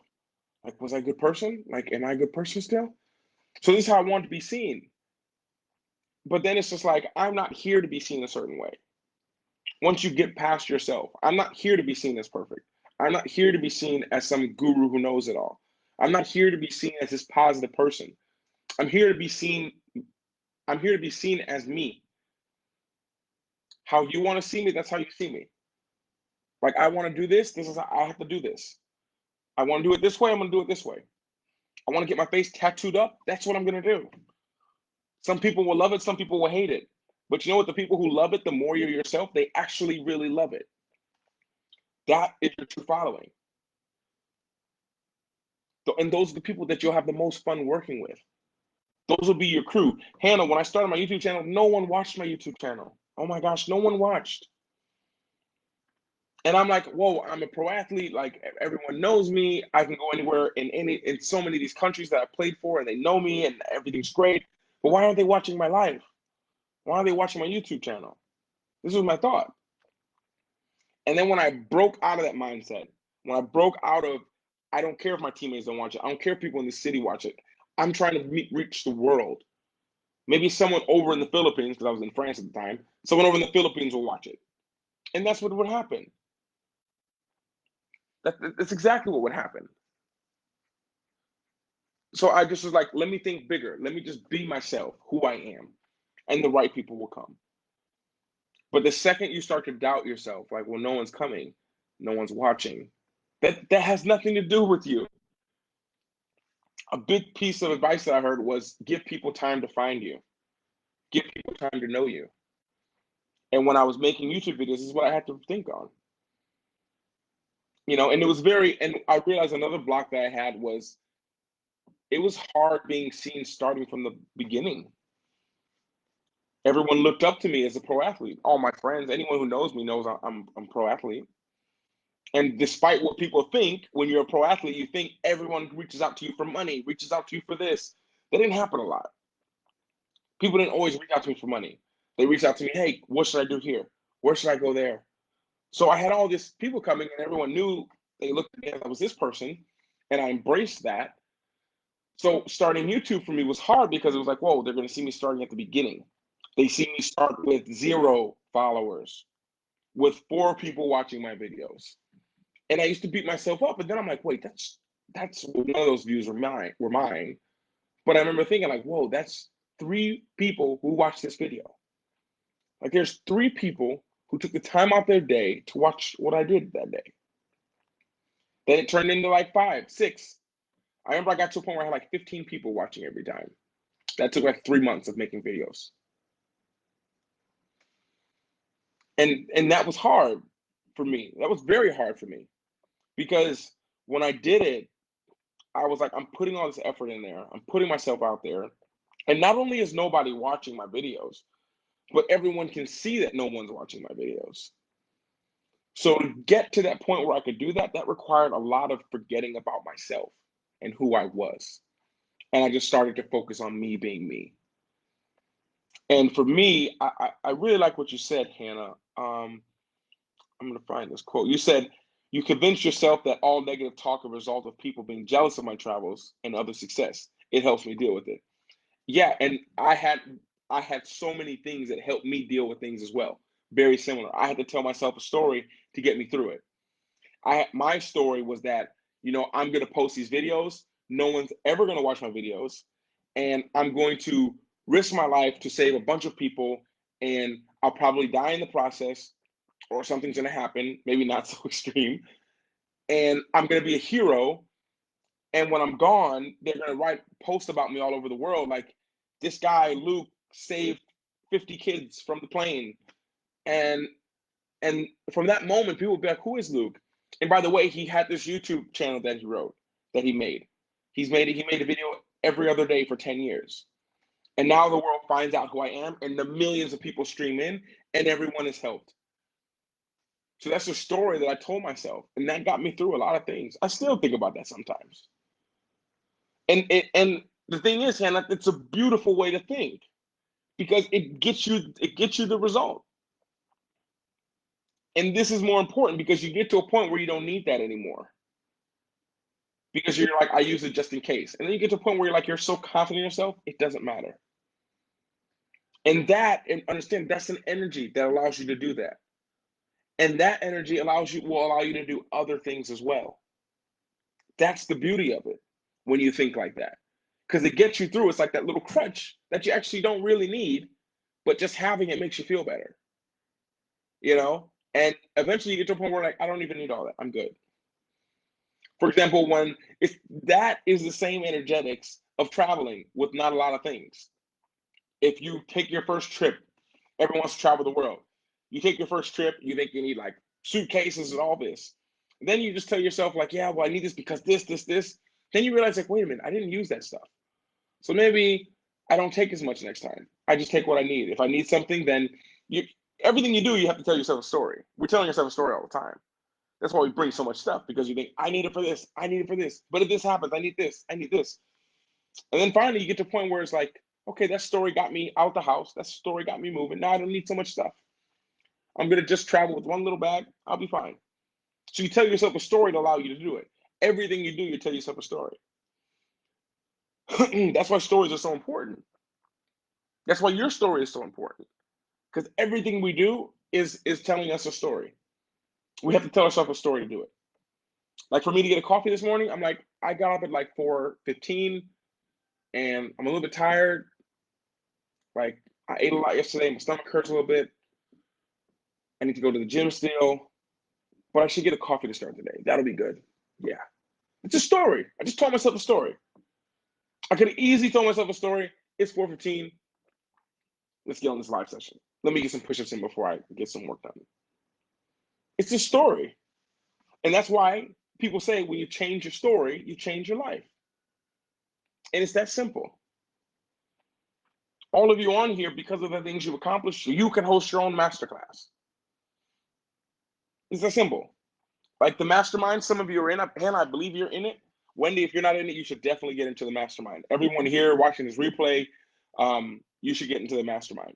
Like, was I a good person? Like, am I a good person still? So this is how I want to be seen. But then it's just like, I'm not here to be seen a certain way. Once you get past yourself, I'm not here to be seen as perfect. I'm not here to be seen as some guru who knows it all. I'm not here to be seen as this positive person. I'm here to be seen. I'm here to be seen as me. How you want to see me, that's how you see me. Like I want to do this. This is how I have to do this. I want to do it this way. I'm going to do it this way. I want to get my face tattooed up. That's what I'm going to do. Some people will love it, some people will hate it. But you know what? The people who love it, the more you're yourself, they actually really love it. That is your true following. And those are the people that you'll have the most fun working with. Those will be your crew. Hannah, when I started my YouTube channel, no one watched my YouTube channel. Oh my gosh, no one watched. And I'm like, whoa, I'm a pro athlete. Like everyone knows me. I can go anywhere in so many of these countries that I played for, and they know me, and everything's great. But why aren't they watching my life? Why are they watching my YouTube channel? This was my thought. And then when I broke out of that mindset, when I broke out of, I don't care if my teammates don't watch it. I don't care if people in the city watch it. I'm trying to reach the world. Maybe someone over in the Philippines, because I was in France at the time, someone over in the Philippines will watch it. And that's what would happen. That's exactly what would happen. So I just was like, let me think bigger. Let me just be myself, who I am, and the right people will come. But the second you start to doubt yourself, like, well, no one's coming, no one's watching, that has nothing to do with you. A big piece of advice that I heard was give people time to find you, give people time to know you. And when I was making YouTube videos, this is what I had to think on. And it was and I realized another block that I had was it was hard being seen starting from the beginning. Everyone looked up to me as a pro athlete. All my friends, anyone who knows me knows I'm a pro athlete. And despite what people think, when you're a pro athlete, you think everyone reaches out to you for money, reaches out to you for this. That didn't happen a lot. People didn't always reach out to me for money. They reached out to me, hey, what should I do here? Where should I go there? So I had all these people coming, and everyone knew they looked at me as I was this person, and I embraced that. So starting YouTube for me was hard because it was like, whoa, they're going to see me starting at the beginning. They see me start with 0 followers, with 4 people watching my videos. And I used to beat myself up, and then I'm like, wait, that's one of those views were mine. But I remember thinking like, whoa, that's 3 people who watched this video. Like there's 3 people who took the time out their day to watch what I did that day. Then it turned into like 5, 6. I remember I got to a point where I had like 15 people watching every time. That took like 3 months of making videos. And that was hard for me. That was very hard for me because when I did it, I was like, I'm putting all this effort in there. I'm putting myself out there. And not only is nobody watching my videos, but everyone can see that no one's watching my videos. So to get to that point where I could do that, that required a lot of forgetting about myself and who I was. And I just started to focus on me being me. And for me, I really like what you said, Hannah. I'm going to find this quote. You said, you convince yourself that all negative talk is a result of people being jealous of my travels and other success. It helps me deal with it. Yeah, and I had so many things that helped me deal with things as well. Very similar. I had to tell myself a story to get me through it. My story was that, I'm going to post these videos. No one's ever going to watch my videos. And I'm going to risk my life to save a bunch of people. And I'll probably die in the process, or something's going to happen, maybe not so extreme. And I'm going to be a hero. And when I'm gone, they're going to write posts about me all over the world. Like, this guy, Luke, saved 50 kids from the plane. And from that moment, people will be like, who is Luke? And by the way, he had this YouTube channel that he made. He made a video every other day for 10 years. And now the world finds out who I am, and the millions of people stream in, and everyone is helped. So that's a story that I told myself, and that got me through a lot of things. I still think about that sometimes. And the thing is, Hannah, it's a beautiful way to think because it gets you the result. And this is more important because you get to a point where you don't need that anymore. Because you're like, I use it just in case. And then you get to a point where you're so confident in yourself, it doesn't matter. And understand that's an energy that allows you to do that. And that energy will allow you to do other things as well. That's the beauty of it when you think like that. Because it gets you through. It's like that little crutch that you actually don't really need, but just having it makes you feel better. And eventually you get to a point where like, I don't even need all that. I'm good. For example, when if that is the same energetics of traveling with not a lot of things. If you take your first trip, everyone wants to travel the world. You take your first trip, you think you need like suitcases and all this. Then you just tell yourself, like, yeah, well, I need this because this. Then you realize, like, wait a minute, I didn't use that stuff. So maybe I don't take as much next time. I just take what I need. If I need something, then you everything you do, you have to tell yourself a story. We're telling yourself a story all the time. That's why we bring so much stuff because you think, I need it for this, I need it for this. But if this happens, I need this, I need this. And then finally you get to a point where it's like, okay, that story got me out the house. That story got me moving. Now I don't need so much stuff. I'm gonna just travel with one little bag. I'll be fine. So you tell yourself a story to allow you to do it. Everything you do, you tell yourself a story. That's why stories are so important. That's why your story is so important. Because everything we do is telling us a story. We have to tell ourselves a story to do it. Like for me to get a coffee this morning, I'm like, I got up at like 4:15 and I'm a little bit tired. Like I ate a lot yesterday, my stomach hurts a little bit. I need to go to the gym still, but I should get a coffee to start the day. That'll be good. Yeah. It's a story. I just told myself a story. I could easily tell myself a story. It's 4:15. Let's get on this live session. Let me get some push-ups in before I get some work done. It's a story. And that's why people say when you change your story, you change your life. And it's that simple. All of you on here, because of the things you've accomplished, you can host your own masterclass. It's that simple. Like the mastermind, some of you are in it, and I believe you're in it. Wendy, if you're not in it, you should definitely get into the mastermind. Everyone here watching this replay, you should get into the mastermind.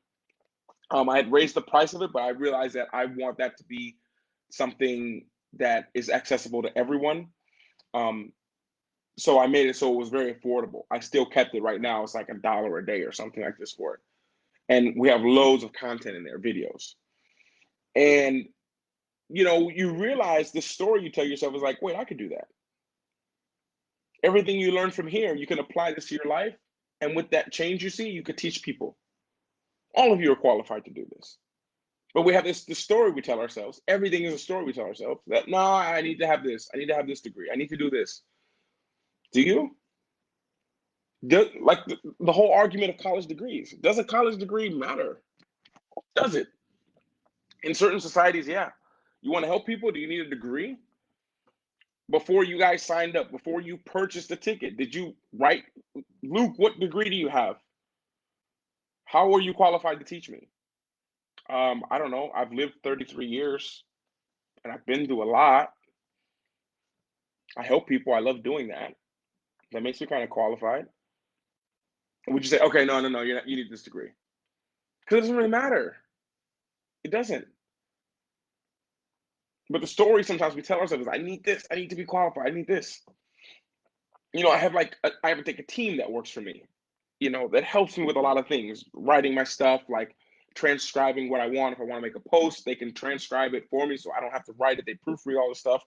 I had raised the price of it, but I realized that I want that to be something that is accessible to everyone. Um, so I made it so it was very affordable. I still kept it right now. It's like $1 a day or something like this for it. And we have loads of content in there, videos. And you realize the story you tell yourself is like, wait, I could do that. Everything you learn from here, you can apply this to your life. And with that change you see, you could teach people. All of you are qualified to do this. But we have this story we tell ourselves. Everything is a story we tell ourselves. That no, I need to have this. I need to have this degree. I need to do this. Do you? Like the whole argument of college degrees. Does a college degree matter? Does it? In certain societies, yeah. You want to help people? Do you need a degree? Before you guys signed up, before you purchased the ticket, did you write, Luke, what degree do you have? How are you qualified to teach me? I don't know. I've lived 33 years and I've been through a lot. I help people. I love doing that. That makes me kind of qualified. Would you say, okay, no, you need this degree? Because it doesn't really matter. It doesn't. But the story sometimes we tell ourselves, I need this. I need to be qualified. I need this. I have I have like a team that works for me. That helps me with a lot of things, writing my stuff, like transcribing what I want. If I want to make a post, they can transcribe it for me, so I don't have to write it. They proofread all the stuff.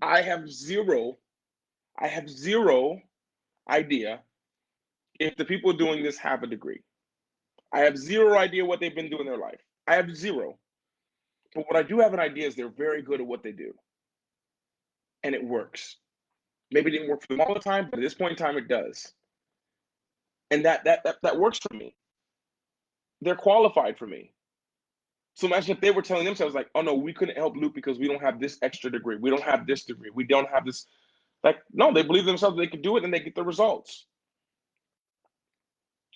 I have zero. I have zero idea if the people doing this have a degree. I have zero idea what they've been doing in their life. I have zero. But what I do have an idea is they're very good at what they do. And it works. Maybe it didn't work for them all the time, but at this point in time, it does. And that works for me. They're qualified for me. So imagine if they were telling themselves like, oh no, we couldn't help Luke because we don't have this extra degree. We don't have this degree. We don't have this. Like, no, they believe themselves they could do it and they get the results.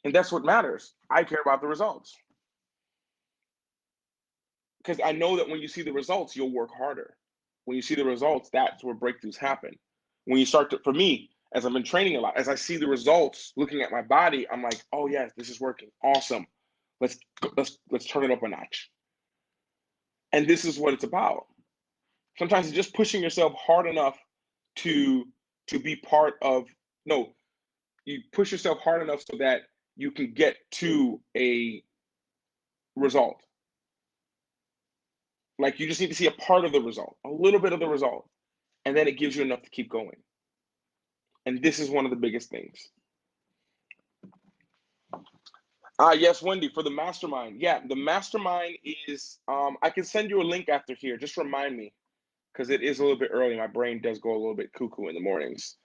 And that's what matters. I care about the results. Because I know that when you see the results, you'll work harder. When you see the results, that's where breakthroughs happen. When you start to, for me, as I've been training a lot, as I see the results, looking at my body, I'm like, oh yes, this is working. Awesome. Let's turn it up a notch. And this is what it's about. Sometimes it's just pushing yourself hard enough to be part of, no, you push yourself hard enough so that you can get to a result. Like you just need to see a part of the result, a little bit of the result, and then it gives you enough to keep going. And this is one of the biggest things. Yes, Wendy, for the mastermind. Yeah, the mastermind is I can send you a link after here. Just remind me, because it is a little bit early. My brain does go a little bit cuckoo in the mornings.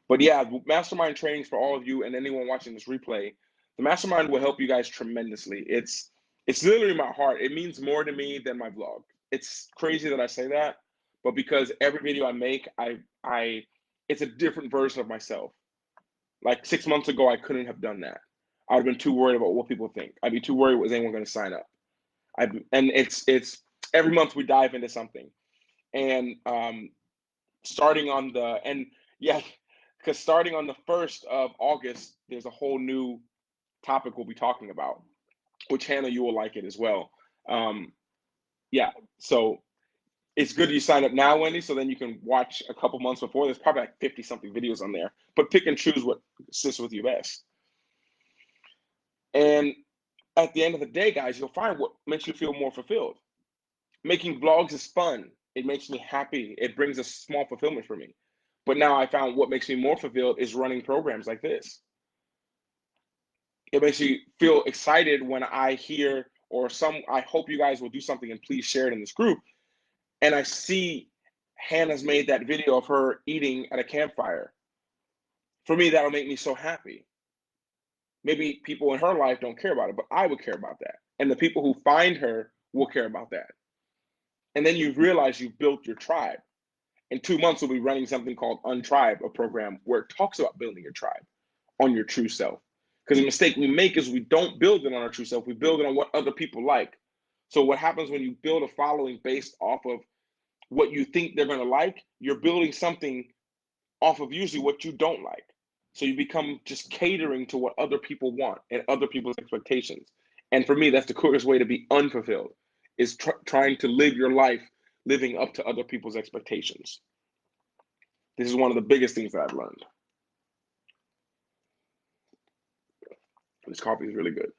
But yeah, mastermind trainings for all of you and anyone watching this replay. The mastermind will help you guys tremendously. It's literally my heart. It means more to me than my vlog. It's crazy that I say that, but because every video I make, I it's a different version of myself. Like 6 months ago, I couldn't have done that. I'd have been too worried about what people think. I'd be too worried, was anyone going to sign up? And it's every month we dive into something. And starting on the and yeah, because starting on the 1st of August, there's a whole new topic we'll be talking about, which Hannah, you will like it as well. Yeah, so it's good you sign up now, Wendy, so then you can watch a couple months before. There's probably like 50 something videos on there, but pick and choose what sits with you best. And at the end of the day, guys, you'll find what makes you feel more fulfilled. Making vlogs is fun. It makes me happy. It brings a small fulfillment for me. But now I found what makes me more fulfilled is running programs like this. It makes me feel excited when I hear I hope you guys will do something and please share it in this group. And I see Hannah's made that video of her eating at a campfire. For me, that'll make me so happy. Maybe people in her life don't care about it, but I would care about that. And the people who find her will care about that. And then you realize you've built your tribe. In 2 months, we'll be running something called Untribe, a program where it talks about building your tribe on your true self. Because the mistake we make is we don't build it on our true self, we build it on what other people like. So what happens when you build a following based off of what you think they're going to like, you're building something off of usually what you don't like. So you become just catering to what other people want and other people's expectations. And for me, that's the quickest way to be unfulfilled, is trying to live your life living up to other people's expectations. This is one of the biggest things that I've learned. This coffee is really good.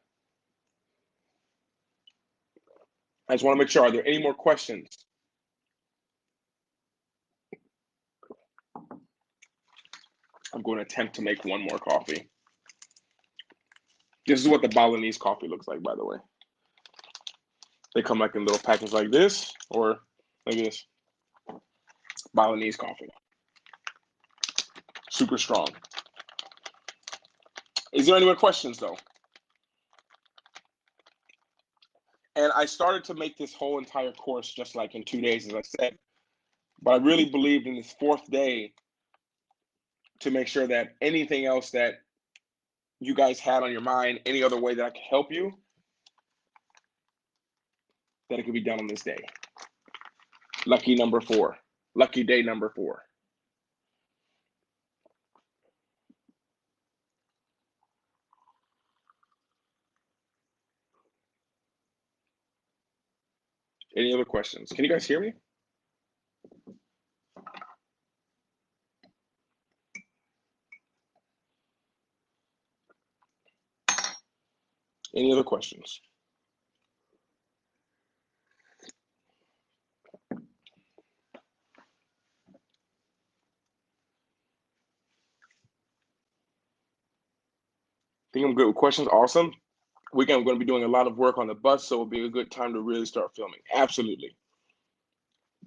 I just want to make sure, are there any more questions? I'm going to attempt to make one more coffee. This is what the Balinese coffee looks like, by the way. They come like in little packets like this, or like this. Balinese coffee. Super strong. Is there any more questions, though? And I started to make this whole entire course just like in 2 days, as I said. But I really believed in this 4th day to make sure that anything else that you guys had on your mind, any other way that I could help you, that it could be done on this day. Lucky number 4. Lucky day number 4. Any other questions? Can you guys hear me? Any other questions? Think I'm good with questions? Awesome. Weekend, we're going to be doing a lot of work on the bus, so it'll be a good time to really start filming. Absolutely.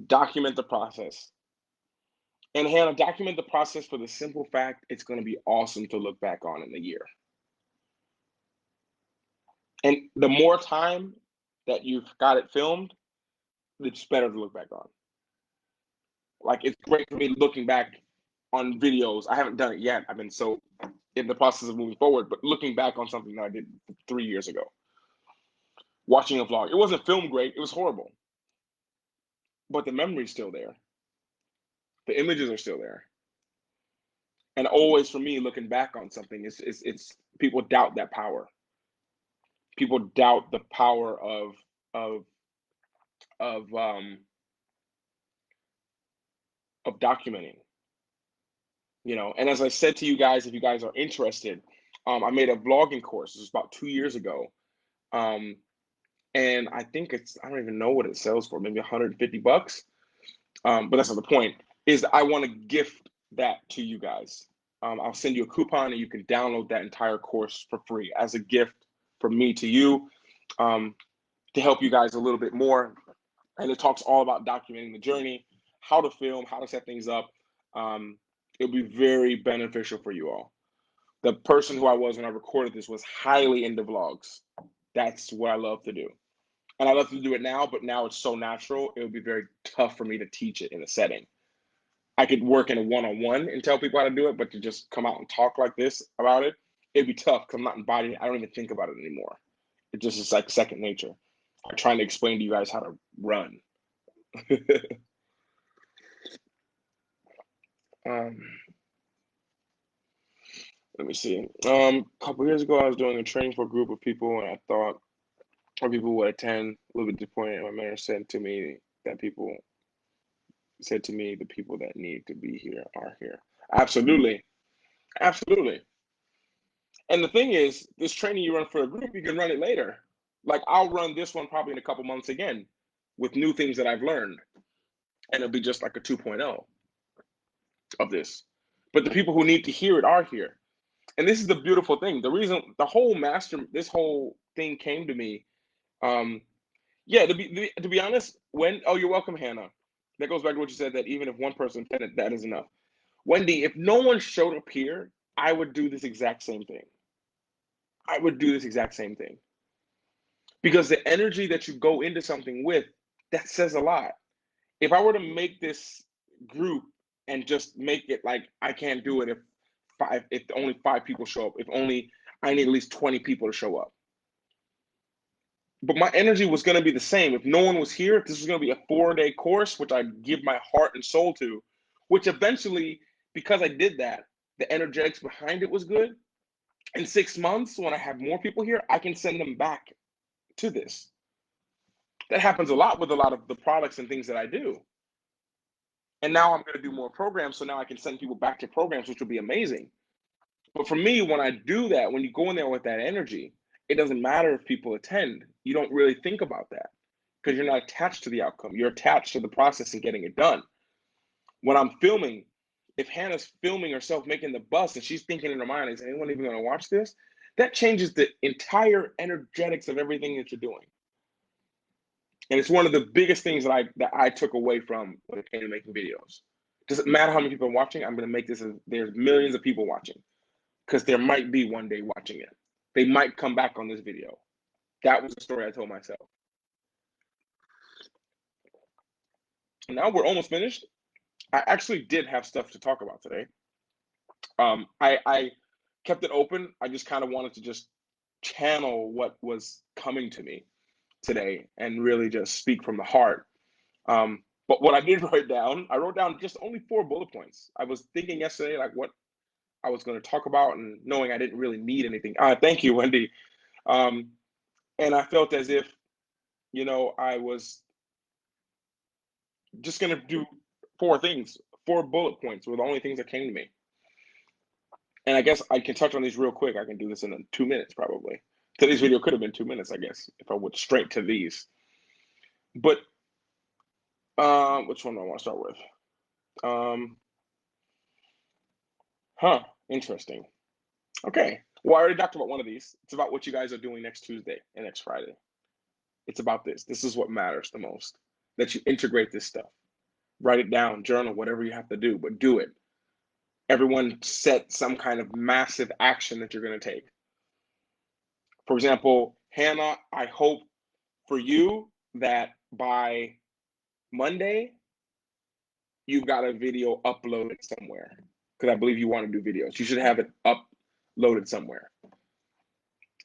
Document the process. And Hannah, document the process for the simple fact it's going to be awesome to look back on in a year. And the more time that you've got it filmed, it's better to look back on. Like, it's great for me looking back on videos. I haven't done it yet. I've been so in the process of moving forward, but looking back on something that I did 3 years ago. Watching a vlog. It wasn't filmed great. It was horrible. But the memory's still there. The images are still there. And always for me, looking back on something, it's people doubt that power. People doubt the power of documenting, you know. And as I said to you guys, if you guys are interested, I made a vlogging course. This was about 2 years ago, and I think I don't even know what it sells for, maybe $150. But that's not the point. Is I want to gift that to you guys. I'll send you a coupon, and you can download that entire course for free as a gift from me to you, to help you guys a little bit more. And it talks all about documenting the journey, how to film, how to set things up. It'll be very beneficial for you all. The person who I was when I recorded this was highly into vlogs. That's what I love to do. And I love to do it now, but now it's so natural, it would be very tough for me to teach it in a setting. I could work in a one-on-one and tell people how to do it, but to just come out and talk like this about it, it'd be tough because I'm not embodying it. I don't even think about it anymore. It just is like second nature. I'm trying to explain to you guys how to run. um, let me see. A couple years ago, I was doing a training for a group of people, and I thought or people would attend. A little bit disappointed. My mentor said to me that people said to me, the people that need to be here are here. Absolutely, absolutely. And the thing is, this training you run for a group, you can run it later. Like I'll run this one probably in a couple months again with new things that I've learned, and it'll be just like a 2.0 of this. But the people who need to hear it are here. And this is the beautiful thing. The reason this whole thing came to me. Yeah, to be honest, you're welcome, Hannah. That goes back to what you said that even if one person attended, that is enough. Wendy, if no one showed up here, I would do this exact same thing. I would do this exact same thing because the energy that you go into something with, that says a lot. If I were to make this group and just make it like I can't do it if only 5 people show up, if only I need at least 20 people to show up. But my energy was going to be the same. If no one was here, if this was going to be a 4-day course, which I give my heart and soul to, which eventually, because I did that, the energetics behind it was good. In 6 months, when I have more people here, I can send them back to this. That happens a lot with a lot of the products and things that I do. And now I'm going to do more programs, so now I can send people back to programs, which will be amazing. But for me, when I do that, when you go in there with that energy, it doesn't matter if people attend. You don't really think about that because you're not attached to the outcome. You're attached to the process and getting it done. When I'm filming, if Hannah's filming herself making the bus and she's thinking in her mind, is anyone even going to watch this? That changes the entire energetics of everything that you're doing. And it's one of the biggest things that I took away from when it came to making videos. Doesn't matter how many people are watching, I'm going to make this, there's millions of people watching because there might be one day watching it. They might come back on this video. That was the story I told myself. Now we're almost finished. I actually did have stuff to talk about today. I kept it open. I just kind of wanted to just channel what was coming to me today and really just speak from the heart. But what I did write down, I wrote down just only 4 bullet points. I was thinking yesterday, like what I was going to talk about and knowing I didn't really need anything. Thank you, Wendy. And I felt as if, I was just going to do 4 things. 4 bullet points were the only things that came to me. And I guess I can touch on these real quick. I can do this in 2 minutes probably. Today's video could have been 2 minutes, I guess, if I went straight to these. But which one do I want to start with? Interesting. Okay. Well, I already talked about one of these. It's about what you guys are doing next Tuesday and next Friday. It's about this. This is what matters the most. That you integrate this stuff. Write it down, journal, whatever you have to do, but do it. Everyone set some kind of massive action that you're going to take. For example, Hannah, I hope for you that by Monday, you've got a video uploaded somewhere. Because I believe you want to do videos. You should have it uploaded somewhere.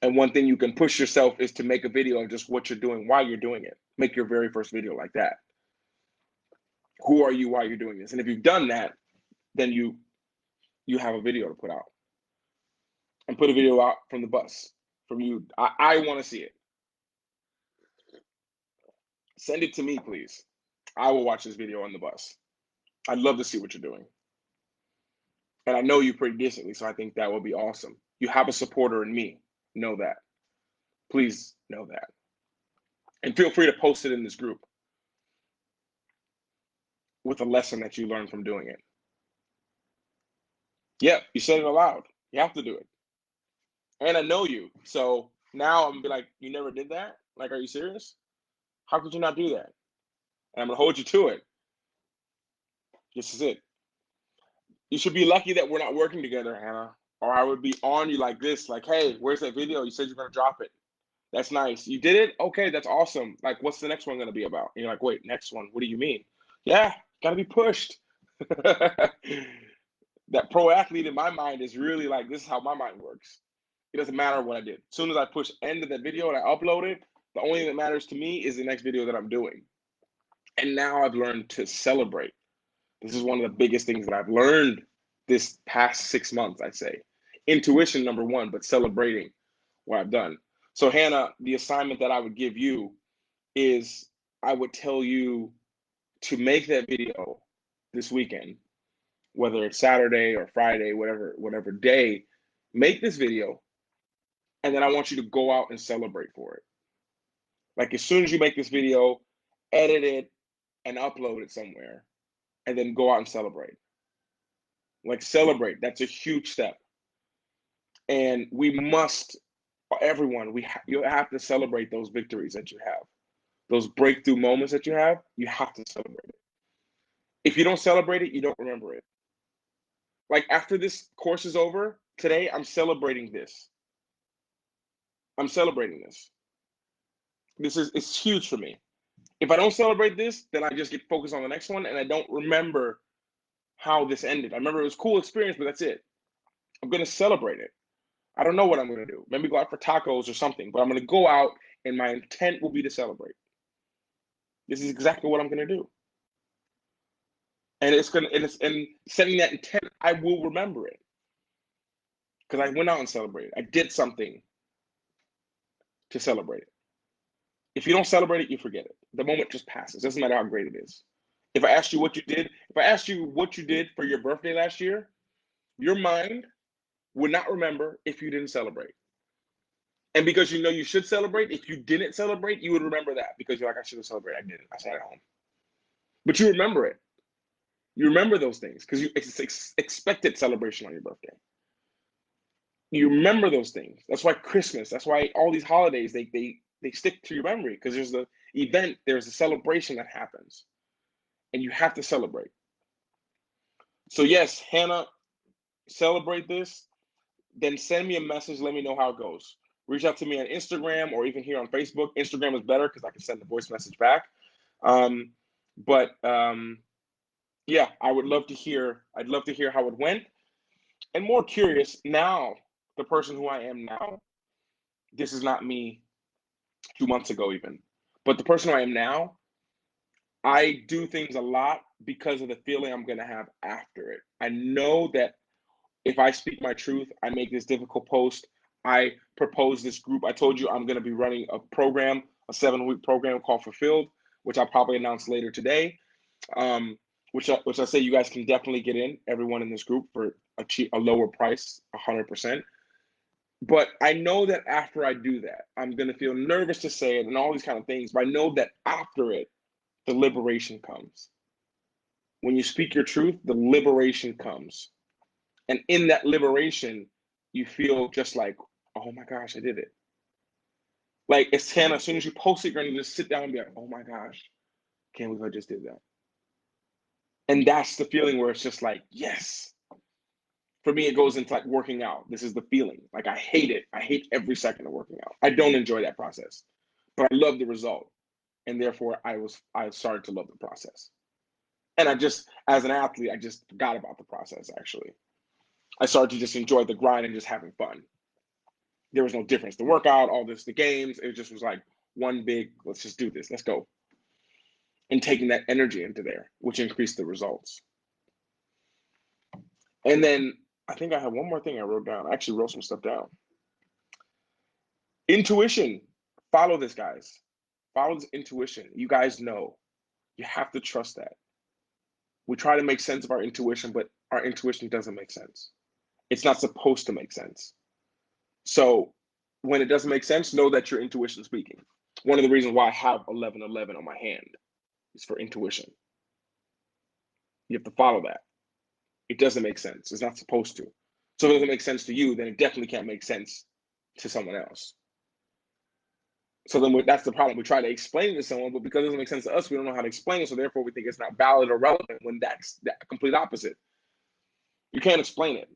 And one thing you can push yourself is to make a video of just what you're doing while you're doing it. Make your very first video like that. Who are you while you're doing this? And if you've done that, then you have a video to put out. And put a video out from the bus. From you. I want to see it. Send it to me, please. I will watch this video on the bus. I'd love to see what you're doing. And I know you pretty decently, so I think that will be awesome. You have a supporter in me. Know that. Please know that. And feel free to post it in this group with a lesson that you learned from doing it. Yep, you said it aloud. You have to do it. And I know you. So now I'm gonna be like, you never did that? Like, are you serious? How could you not do that? And I'm gonna hold you to it. This is it. You should be lucky that we're not working together, Hannah. Or I would be on you like this, like, hey, where's that video? You said you're gonna drop it. That's nice. You did it? Okay, that's awesome. Like, what's the next one gonna be about? And you're like, wait, next one, what do you mean? Yeah, gotta be pushed. That pro athlete in my mind is really like, this is how my mind works. It doesn't matter what I did. As soon as I push end of that video and I upload it, the only thing that matters to me is the next video that I'm doing. And now I've learned to celebrate. This is one of the biggest things that I've learned this past 6 months, I'd say. Intuition, number one, but celebrating what I've done. So, Hannah, the assignment that I would give you is I would tell you to make that video this weekend, whether it's Saturday or Friday, whatever day, make this video, and then I want you to go out and celebrate for it. Like, as soon as you make this video, edit it and upload it somewhere, and then go out and celebrate. Like, celebrate. That's a huge step. And we must, everyone, you have to celebrate those victories that you have, those breakthrough moments that you have. You have to celebrate it. If you don't celebrate it, you don't remember it. Like, after this course is over today, I'm celebrating this. I'm celebrating this. It's huge for me. If I don't celebrate this, then I just get focused on the next one and I don't remember how this ended. I remember it was a cool experience, but that's it. I'm going to celebrate it. I don't know what I'm going to do. Maybe go out for tacos or something, but I'm going to go out and my intent will be to celebrate. This is exactly what I'm going to do. And and setting that intent, I will remember it. Because I went out and celebrated. I did something to celebrate it. If you don't celebrate it, you forget it. The moment just passes. Doesn't matter how great it is. If I asked you what you did for your birthday last year, your mind would not remember if you didn't celebrate. And because you know you should celebrate, if you didn't celebrate, you would remember that because you're like, I should have celebrated. I didn't. I sat at home. But you remember it. You remember those things because you expected celebration on your birthday. You remember those things. That's why Christmas, that's why all these holidays, they stick to your memory because there's the event, there's a celebration that happens. And you have to celebrate. So yes, Hannah, celebrate this. Then send me a message. Let me know how it goes. Reach out to me on Instagram or even here on Facebook. Instagram is better because I can send the voice message back. But yeah, I'd love to hear how it went. And more curious, now, the person who I am now, this is not me 2 months ago even. But the person who I am now, I do things a lot because of the feeling I'm gonna have after it. I know that if I speak my truth, I make this difficult post, I propose this group. I told you I'm going to be running a program, a 7-week program called Fulfilled, which I'll probably announce later today. Which I say you guys can definitely get in, everyone in this group, for a lower price, 100%. But I know that after I do that, I'm going to feel nervous to say it and all these kind of things. But I know that after it, the liberation comes. When you speak your truth, the liberation comes. And in that liberation, you feel just like, oh my gosh, I did it. Like, it's Hannah, as soon as you post it, you're gonna just sit down and be like, oh my gosh, can't believe I just did that. And that's the feeling where it's just like, yes. For me, it goes into like working out. This is the feeling. Like, I hate it. I hate every second of working out. I don't enjoy that process, but I love the result. And therefore I started to love the process. And as an athlete, I just forgot about the process actually. I started to just enjoy the grind and just having fun. There was no difference. The workout, all this, the games, it just was like one big, let's just do this, let's go. And taking that energy into there, which increased the results. And then I think I have one more thing I wrote down. I actually wrote some stuff down. Intuition. Follow this, guys. Follow this intuition. You guys know. You have to trust that. We try to make sense of our intuition, but our intuition doesn't make sense. It's not supposed to make sense. So when it doesn't make sense, know that your intuition is speaking. One of the reasons why I have 1111 on my hand is for intuition. You have to follow that. It doesn't make sense. It's not supposed to. So if it doesn't make sense to you, then it definitely can't make sense to someone else. So then that's the problem. We try to explain it to someone, but because it doesn't make sense to us, we don't know how to explain it. So therefore, we think it's not valid or relevant when that's the complete opposite. You can't explain it.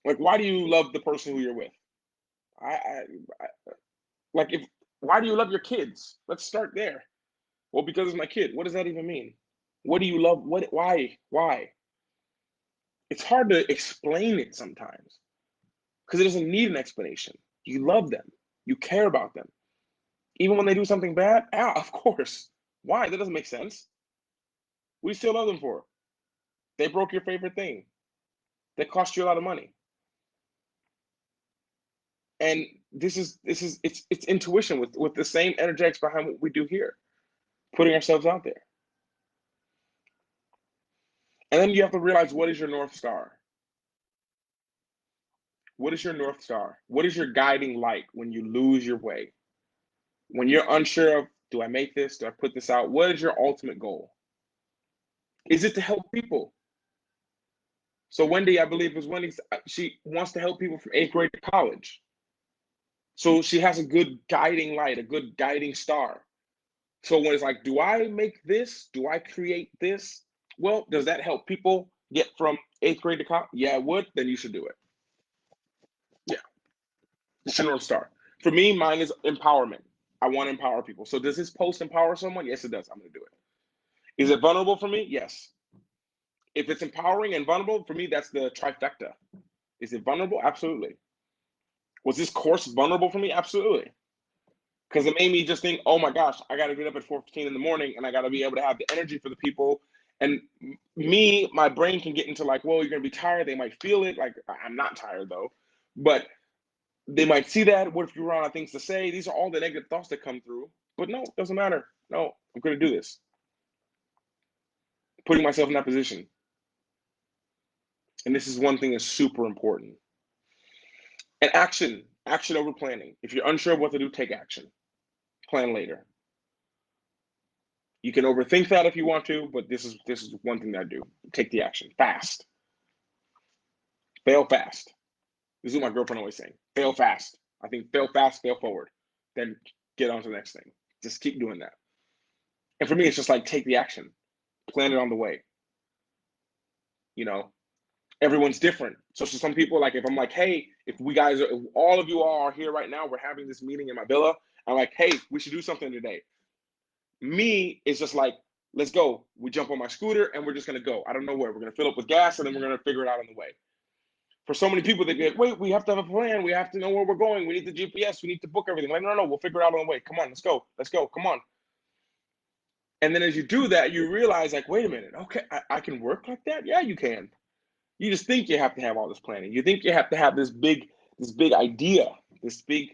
Like, why do you love the person who you're with? I like if why do you love your kids? Let's start there. Well, because it's my kid. What does that even mean? What do you love? What? Why? Why? It's hard to explain it sometimes because it doesn't need an explanation. You love them. You care about them. Even when they do something bad, yeah, of course. Why? That doesn't make sense. We still love them for it. They broke your favorite thing. That cost you a lot of money. And it's intuition with the same energetics behind what we do here, putting ourselves out there. And then you have to realize, what is your North Star? What is your North Star? What is your guiding light when you lose your way? When you're unsure of, do I make this? Do I put this out? What is your ultimate goal? Is it to help people? So Wendy, I believe, was Wendy. She wants to help people from 8th grade to college. So she has a good guiding light, a good guiding star. So when it's like, do I make this? Do I create this? Well, does that help people get from 8th grade to college? Yeah, it would. Then you should do it. Yeah, it's your North Star. For me, mine is empowerment. I want to empower people. So does this post empower someone? Yes, it does. I'm going to do it. Is it vulnerable for me? Yes. If it's empowering and vulnerable, for me, that's the trifecta. Is it vulnerable? Absolutely. Was this course vulnerable for me? Absolutely. Because it made me just think, oh my gosh, I got to get up at 4:15 in the morning and I got to be able to have the energy for the people. And me, my brain can get into like, well, you're going to be tired. They might feel it. Like, I'm not tired though. But they might see that. What if you run out of things to say? These are all the negative thoughts that come through. But no, it doesn't matter. No, I'm going to do this. Putting myself in that position. And this is one thing that's super important. And action over planning. If you're unsure of what to do, take action. Plan later. You can overthink that if you want to, but this is one thing that I do. Take the action fast. Fail fast. This is what my girlfriend always saying. Fail fast. I think fail fast, fail forward. Then get on to the next thing. Just keep doing that. And for me, it's just like take the action. Plan it on the way. You know, everyone's different. So some people, like if I'm like, hey, if all of you are here right now, we're having this meeting in my villa. I'm like, hey, we should do something today. Me, it's just like, let's go. We jump on my scooter and we're just gonna go. I don't know where. We're gonna fill up with gas and then we're gonna figure it out on the way. For so many people, they be like, wait, we have to have a plan. We have to know where we're going. We need the GPS. We need to book everything. Like, no, we'll figure it out on the way. Come on, let's go. Let's go. Come on. And then as you do that, you realize, like, wait a minute, okay, I can work like that? Yeah, you can. You just think you have to have all this planning. You think you have to have this big idea, this big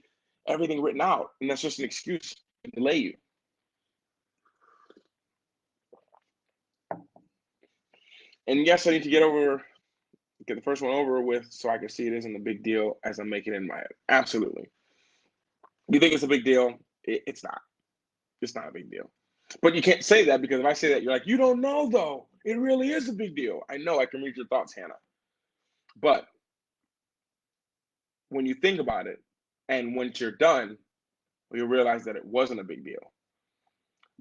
everything written out. And that's just an excuse to delay you. And yes, I need to get the first one over with so I can see it isn't a big deal as I'm making it in my head. Absolutely. You think it's a big deal? It's not. It's not a big deal. But you can't say that because if I say that, you're like, you don't know though. It really is a big deal. I know, I can read your thoughts, Hannah. But when you think about it and once you're done, you'll realize that it wasn't a big deal.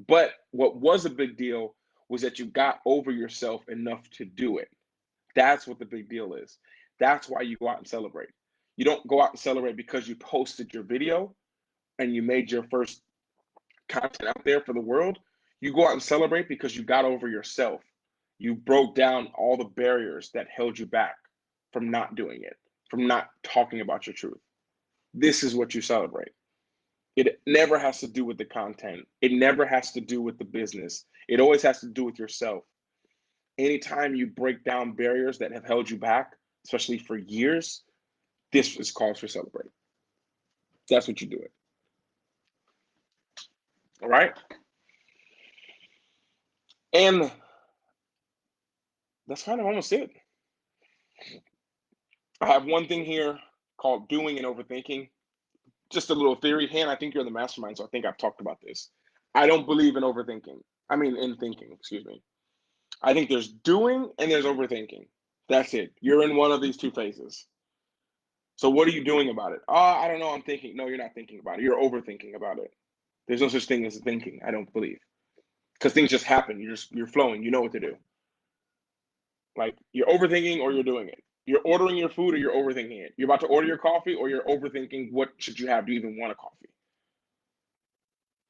But what was a big deal was that you got over yourself enough to do it. That's what the big deal is. That's why you go out and celebrate. You don't go out and celebrate because you posted your video and you made your first content out there for the world. You go out and celebrate because you got over yourself. You broke down all the barriers that held you back from not doing it, from not talking about your truth. This is what you celebrate. It never has to do with the content. It never has to do with the business. It always has to do with yourself. Anytime you break down barriers that have held you back, especially for years, this is cause for celebrate. That's what you do it. All right. And that's kind of almost it. I have one thing here called doing and overthinking. Just a little theory. Han, I think you're the mastermind, so I think I've talked about this. I don't believe in overthinking. I mean, in thinking, excuse me. I think there's doing and there's overthinking. That's it. You're in one of these two phases. So what are you doing about it? Oh, I don't know. I'm thinking. No, you're not thinking about it. You're overthinking about it. There's no such thing as thinking, I don't believe. Because things just happen. You're flowing. You know what to do. Like you're overthinking or you're doing it. You're ordering your food or you're overthinking it. You're about to order your coffee or you're overthinking what should you have. Do you even want a coffee?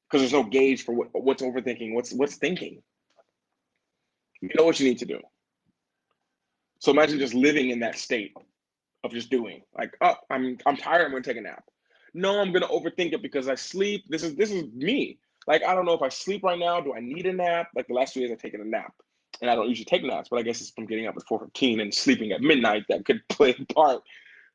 Because there's no gauge for what's overthinking, what's thinking. You know what you need to do. So imagine just living in that state of just doing. Like, oh, I'm tired. I'm gonna take a nap. No, I'm gonna overthink it because I sleep. This is me. Like, I don't know if I sleep right now. Do I need a nap? Like the last 2 days, I've taken a nap, and I don't usually take naps, but I guess it's from getting up at 4:15 and sleeping at midnight that could play a part.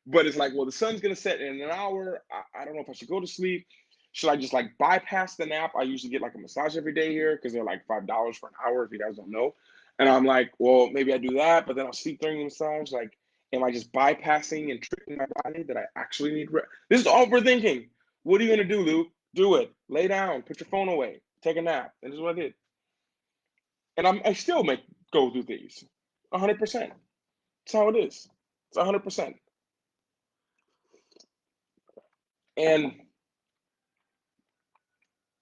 But it's like, well, the sun's gonna set in an hour. I don't know if I should go to sleep. Should I just like bypass the nap? I usually get like a massage every day here because they're like $5 for an hour if you guys don't know. And I'm like, well, maybe I do that, but then I'll sleep during the massage. Like, am I just bypassing and tricking my body that I actually need rest? This is overthinking. What are you gonna do, Luke? Do it. Lay down. Put your phone away. Take a nap. And this is what I did. And I still make go through these. 100%. That's how it is. It's 100%. And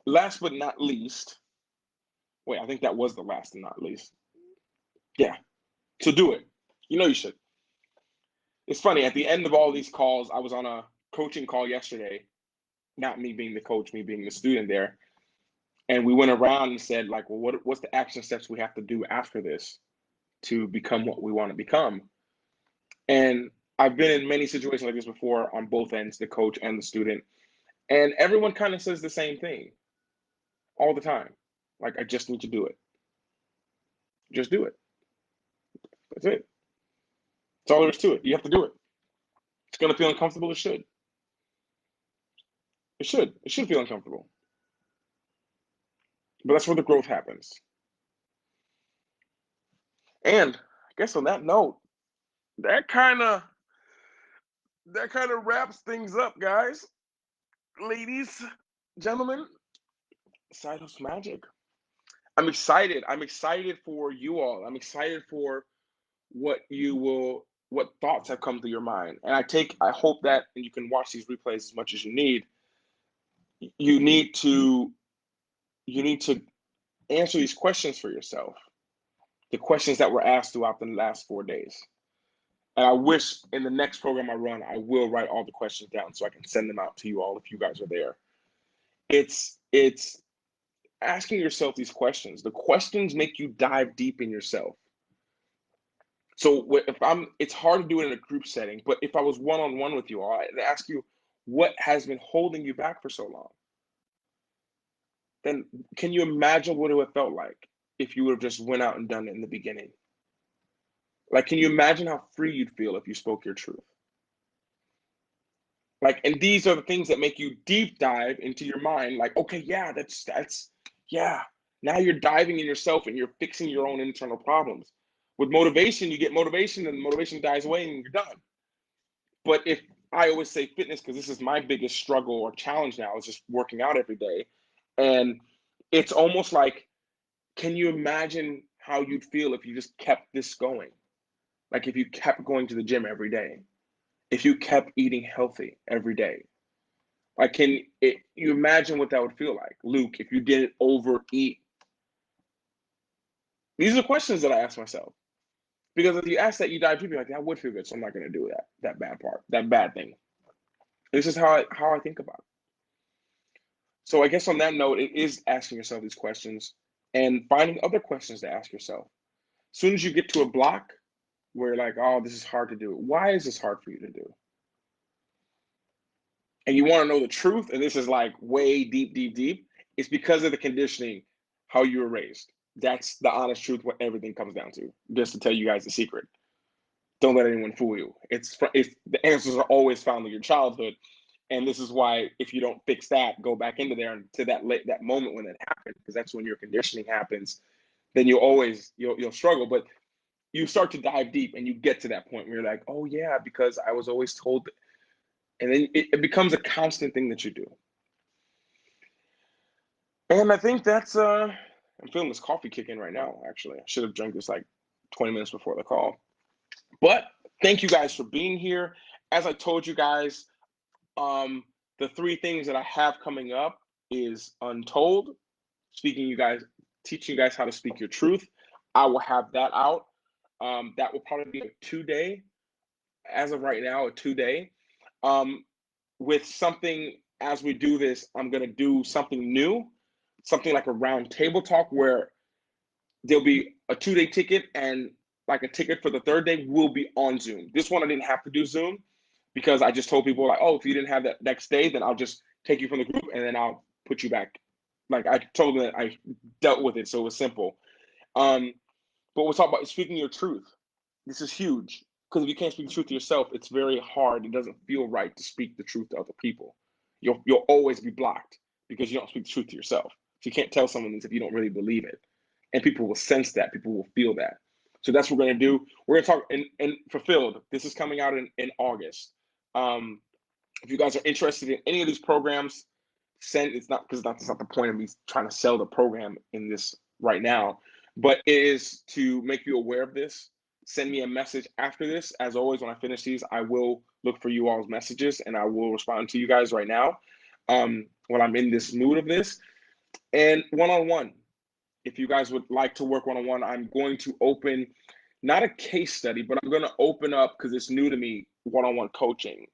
last but not least, wait, I think that was the last and not least. Yeah. So do it. You know you should. It's funny, at the end of all these calls, I was on a coaching call yesterday, not me being the coach, me being the student there. And we went around and said, like, well, what's the action steps we have to do after this to become what we want to become? And I've been in many situations like this before on both ends, the coach and the student. And everyone kind of says the same thing all the time. Like, I just need to do it. Just do it. That's it. That's all there is to it. You have to do it. It's going to feel uncomfortable. It should. It should. It should feel uncomfortable. But that's where the growth happens. And I guess on that note, that kind of that kind of wraps things up, guys, ladies, gentlemen. Side Hustle Magic. I'm excited. I'm excited for you all. I'm excited for what thoughts have come to your mind. And I hope that, and you can watch these replays as much as you need. You need to you need to answer these questions for yourself. The questions that were asked throughout the last 4 days. And I wish in the next program I run, I will write all the questions down so I can send them out to you all if you guys are there. It's asking yourself these questions. The questions make you dive deep in yourself. So it's hard to do it in a group setting, but if I was one-on-one with you all, I'd ask you, what has been holding you back for so long? Then can you imagine what it would have felt like if you would have just went out and done it in the beginning? Like, can you imagine how free you'd feel if you spoke your truth? Like, and these are the things that make you deep dive into your mind. Like, okay, yeah, yeah. Now you're diving in yourself and you're fixing your own internal problems. With motivation, you get motivation and motivation dies away and you're done. But if I always say fitness, because this is my biggest struggle or challenge now, is just working out every day. And it's almost like, can you imagine how you'd feel if you just kept this going? Like if you kept going to the gym every day, if you kept eating healthy every day. Like, you imagine what that would feel like, Luke, if you didn't overeat? These are the questions that I ask myself. Because if you ask that, you dive deep, you're like, that would feel good, so I'm not going to do that bad part, that bad thing. This is how I think about it. So I guess on that note, it is asking yourself these questions and finding other questions to ask yourself. As soon as you get to a block where you're like, oh, this is hard to do. Why is this hard for you to do? And you want to know the truth, and this is like way deep, deep, deep. It's because of the conditioning, how you were raised. That's the honest truth, what everything comes down to. Just to tell you guys the secret. Don't let anyone fool you. It's the answers are always found in your childhood. And this is why, if you don't fix that, go back into there and to that moment when it happened, because that's when your conditioning happens. Then you'll struggle. But you start to dive deep, and you get to that point where you're like, oh yeah, because I was always told. And then it becomes a constant thing that you do. And I think that's I'm feeling this coffee kick in right now. Actually, I should have drank this like 20 minutes before the call. But thank you guys for being here. as I told you guys, the 3 things that I have coming up is Untold, speaking you guys, teaching you guys how to speak your truth. I will have that out. That will probably be a 2-day, as of right now, a 2-day. With something, as we do this, I'm gonna do something new, something like a round table talk where there'll be a 2-day ticket, and like a ticket for the 3rd day will be on Zoom. This one I didn't have to do Zoom because I just told people like, oh, if you didn't have that next day, then I'll just take you from the group and then I'll put you back. Like I told them that I dealt with it, so it was simple. Um, but we'll talk about speaking your truth. This is huge because if you can't speak the truth to yourself, it's very hard. It doesn't feel right to speak the truth to other people. You'll always be blocked because you don't speak the truth to yourself. So you can't tell someone this if you don't really believe it, and people will sense that. People will feel that. So that's what we're gonna do. We're gonna talk and fulfilled. This is coming out in August. Um, if you guys are interested in any of these programs, send. It's not because that's not the point of me trying to sell the program in this right now, but it is to make you aware of this. Send me a message after this. As always, when I finish these, I will look for you all's messages and I will respond to you guys right now when I'm in this mood of this. And one-on-one, if you guys would like to work one-on-one, I'm going to open not a case study, but I'm going to open up because it's new to me one-on-one coaching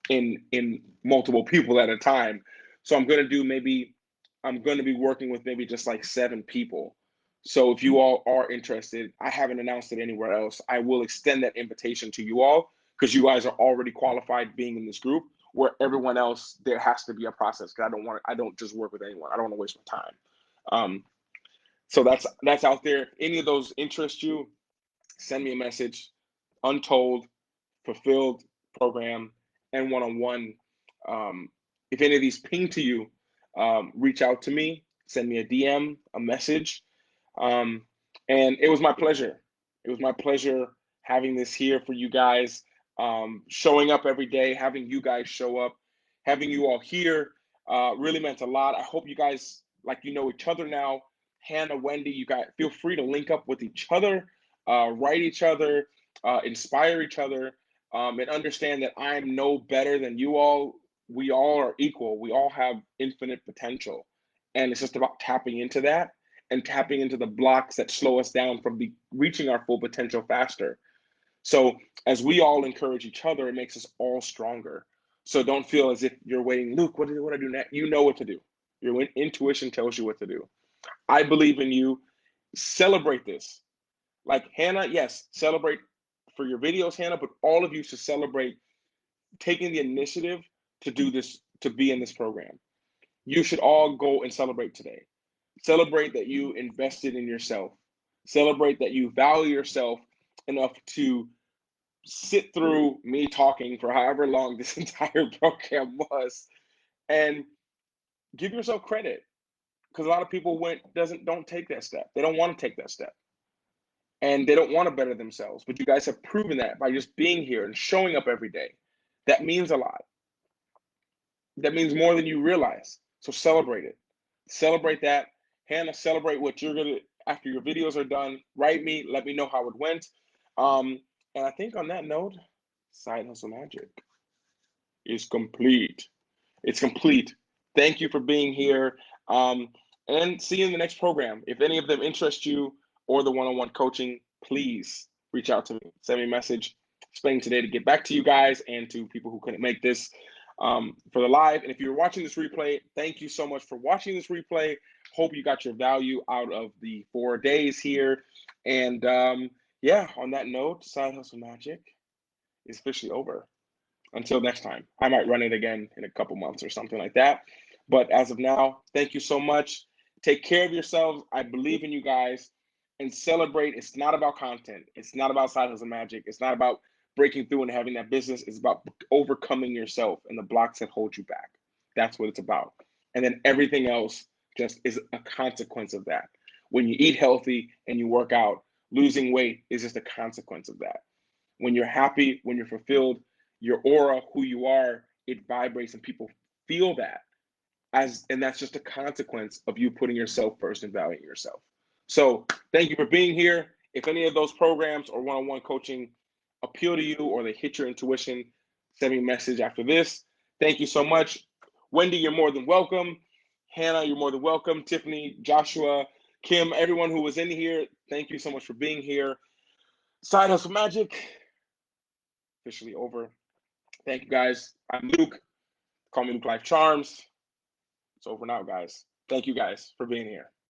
in multiple people at a time. So I'm going to do maybe I'm going to be working with maybe just like 7 people. So if you all are interested, I haven't announced it anywhere else. I will extend that invitation to you all because you guys are already qualified being in this group. Where everyone else, there has to be a process because I don't just work with anyone. I don't want to waste my time. So that's out there. If any of those interest you, send me a message. Untold, fulfilled program, and one-on-one. If any of these ping to you, reach out to me, send me a DM, a message. Um, and it was my pleasure. It was my pleasure having this here for you guys, showing up every day, having you guys show up, having you all here really meant a lot. I hope you guys, like, you know each other now. Hannah, Wendy, you guys feel free to link up with each other, write each other, inspire each other, and understand that I'm no better than you all. We all are equal. We all have infinite potential. And it's just about tapping into that and tapping into the blocks that slow us down from reaching our full potential faster. So as we all encourage each other, it makes us all stronger. So don't feel as if you're waiting, Luke, what do I do next? You know what to do. Your intuition tells you what to do. I believe in you. Celebrate this. Like Hannah, yes, celebrate for your videos, Hannah, but all of you should celebrate taking the initiative to do this, to be in this program. You should all go and celebrate today. Celebrate that you invested in yourself. Celebrate that you value yourself enough to sit through me talking for however long this entire program was, and give yourself credit because a lot of people don't take that step. They don't want to take that step, and they don't want to better themselves. But you guys have proven that by just being here and showing up every day. That means a lot. That means more than you realize. So celebrate it. Celebrate that. Hannah, celebrate what you're gonna after your videos are done. Write me, let me know how it went. And I think on that note, Side Hustle Magic is complete. It's complete. Thank you for being here. And see you in the next program. If any of them interest you or the one-on-one coaching, please reach out to me. Send me a message. Explaining today to get back to you guys and to people who couldn't make this for the live. And if you're watching this replay, thank you so much for watching this replay. Hope you got your value out of the 4 days here. And yeah, on that note, Side Hustle Magic is officially over. Until next time, I might run it again in a couple months or something like that. But as of now, thank you so much. Take care of yourselves. I believe in you guys, and celebrate. It's not about content. It's not about Side Hustle Magic. It's not about breaking through and having that business. It's about overcoming yourself and the blocks that hold you back. That's what it's about. And then everything else just is a consequence of that. When you eat healthy and you work out, losing weight is just a consequence of that. When you're happy, when you're fulfilled, your aura, who you are, it vibrates and people feel that. And that's just a consequence of you putting yourself first and valuing yourself. So thank you for being here. If any of those programs or one-on-one coaching appeal to you or they hit your intuition, Send me a message after this. Thank you so much. Wendy, you're more than welcome. Hannah, you're more than welcome. Tiffany, Joshua, Kim, everyone who was in here, thank you so much for being here. Side Hustle Magic, officially over. Thank you, guys. I'm Luke. Call me Luke Life Charms. It's over now, guys. Thank you, guys, for being here.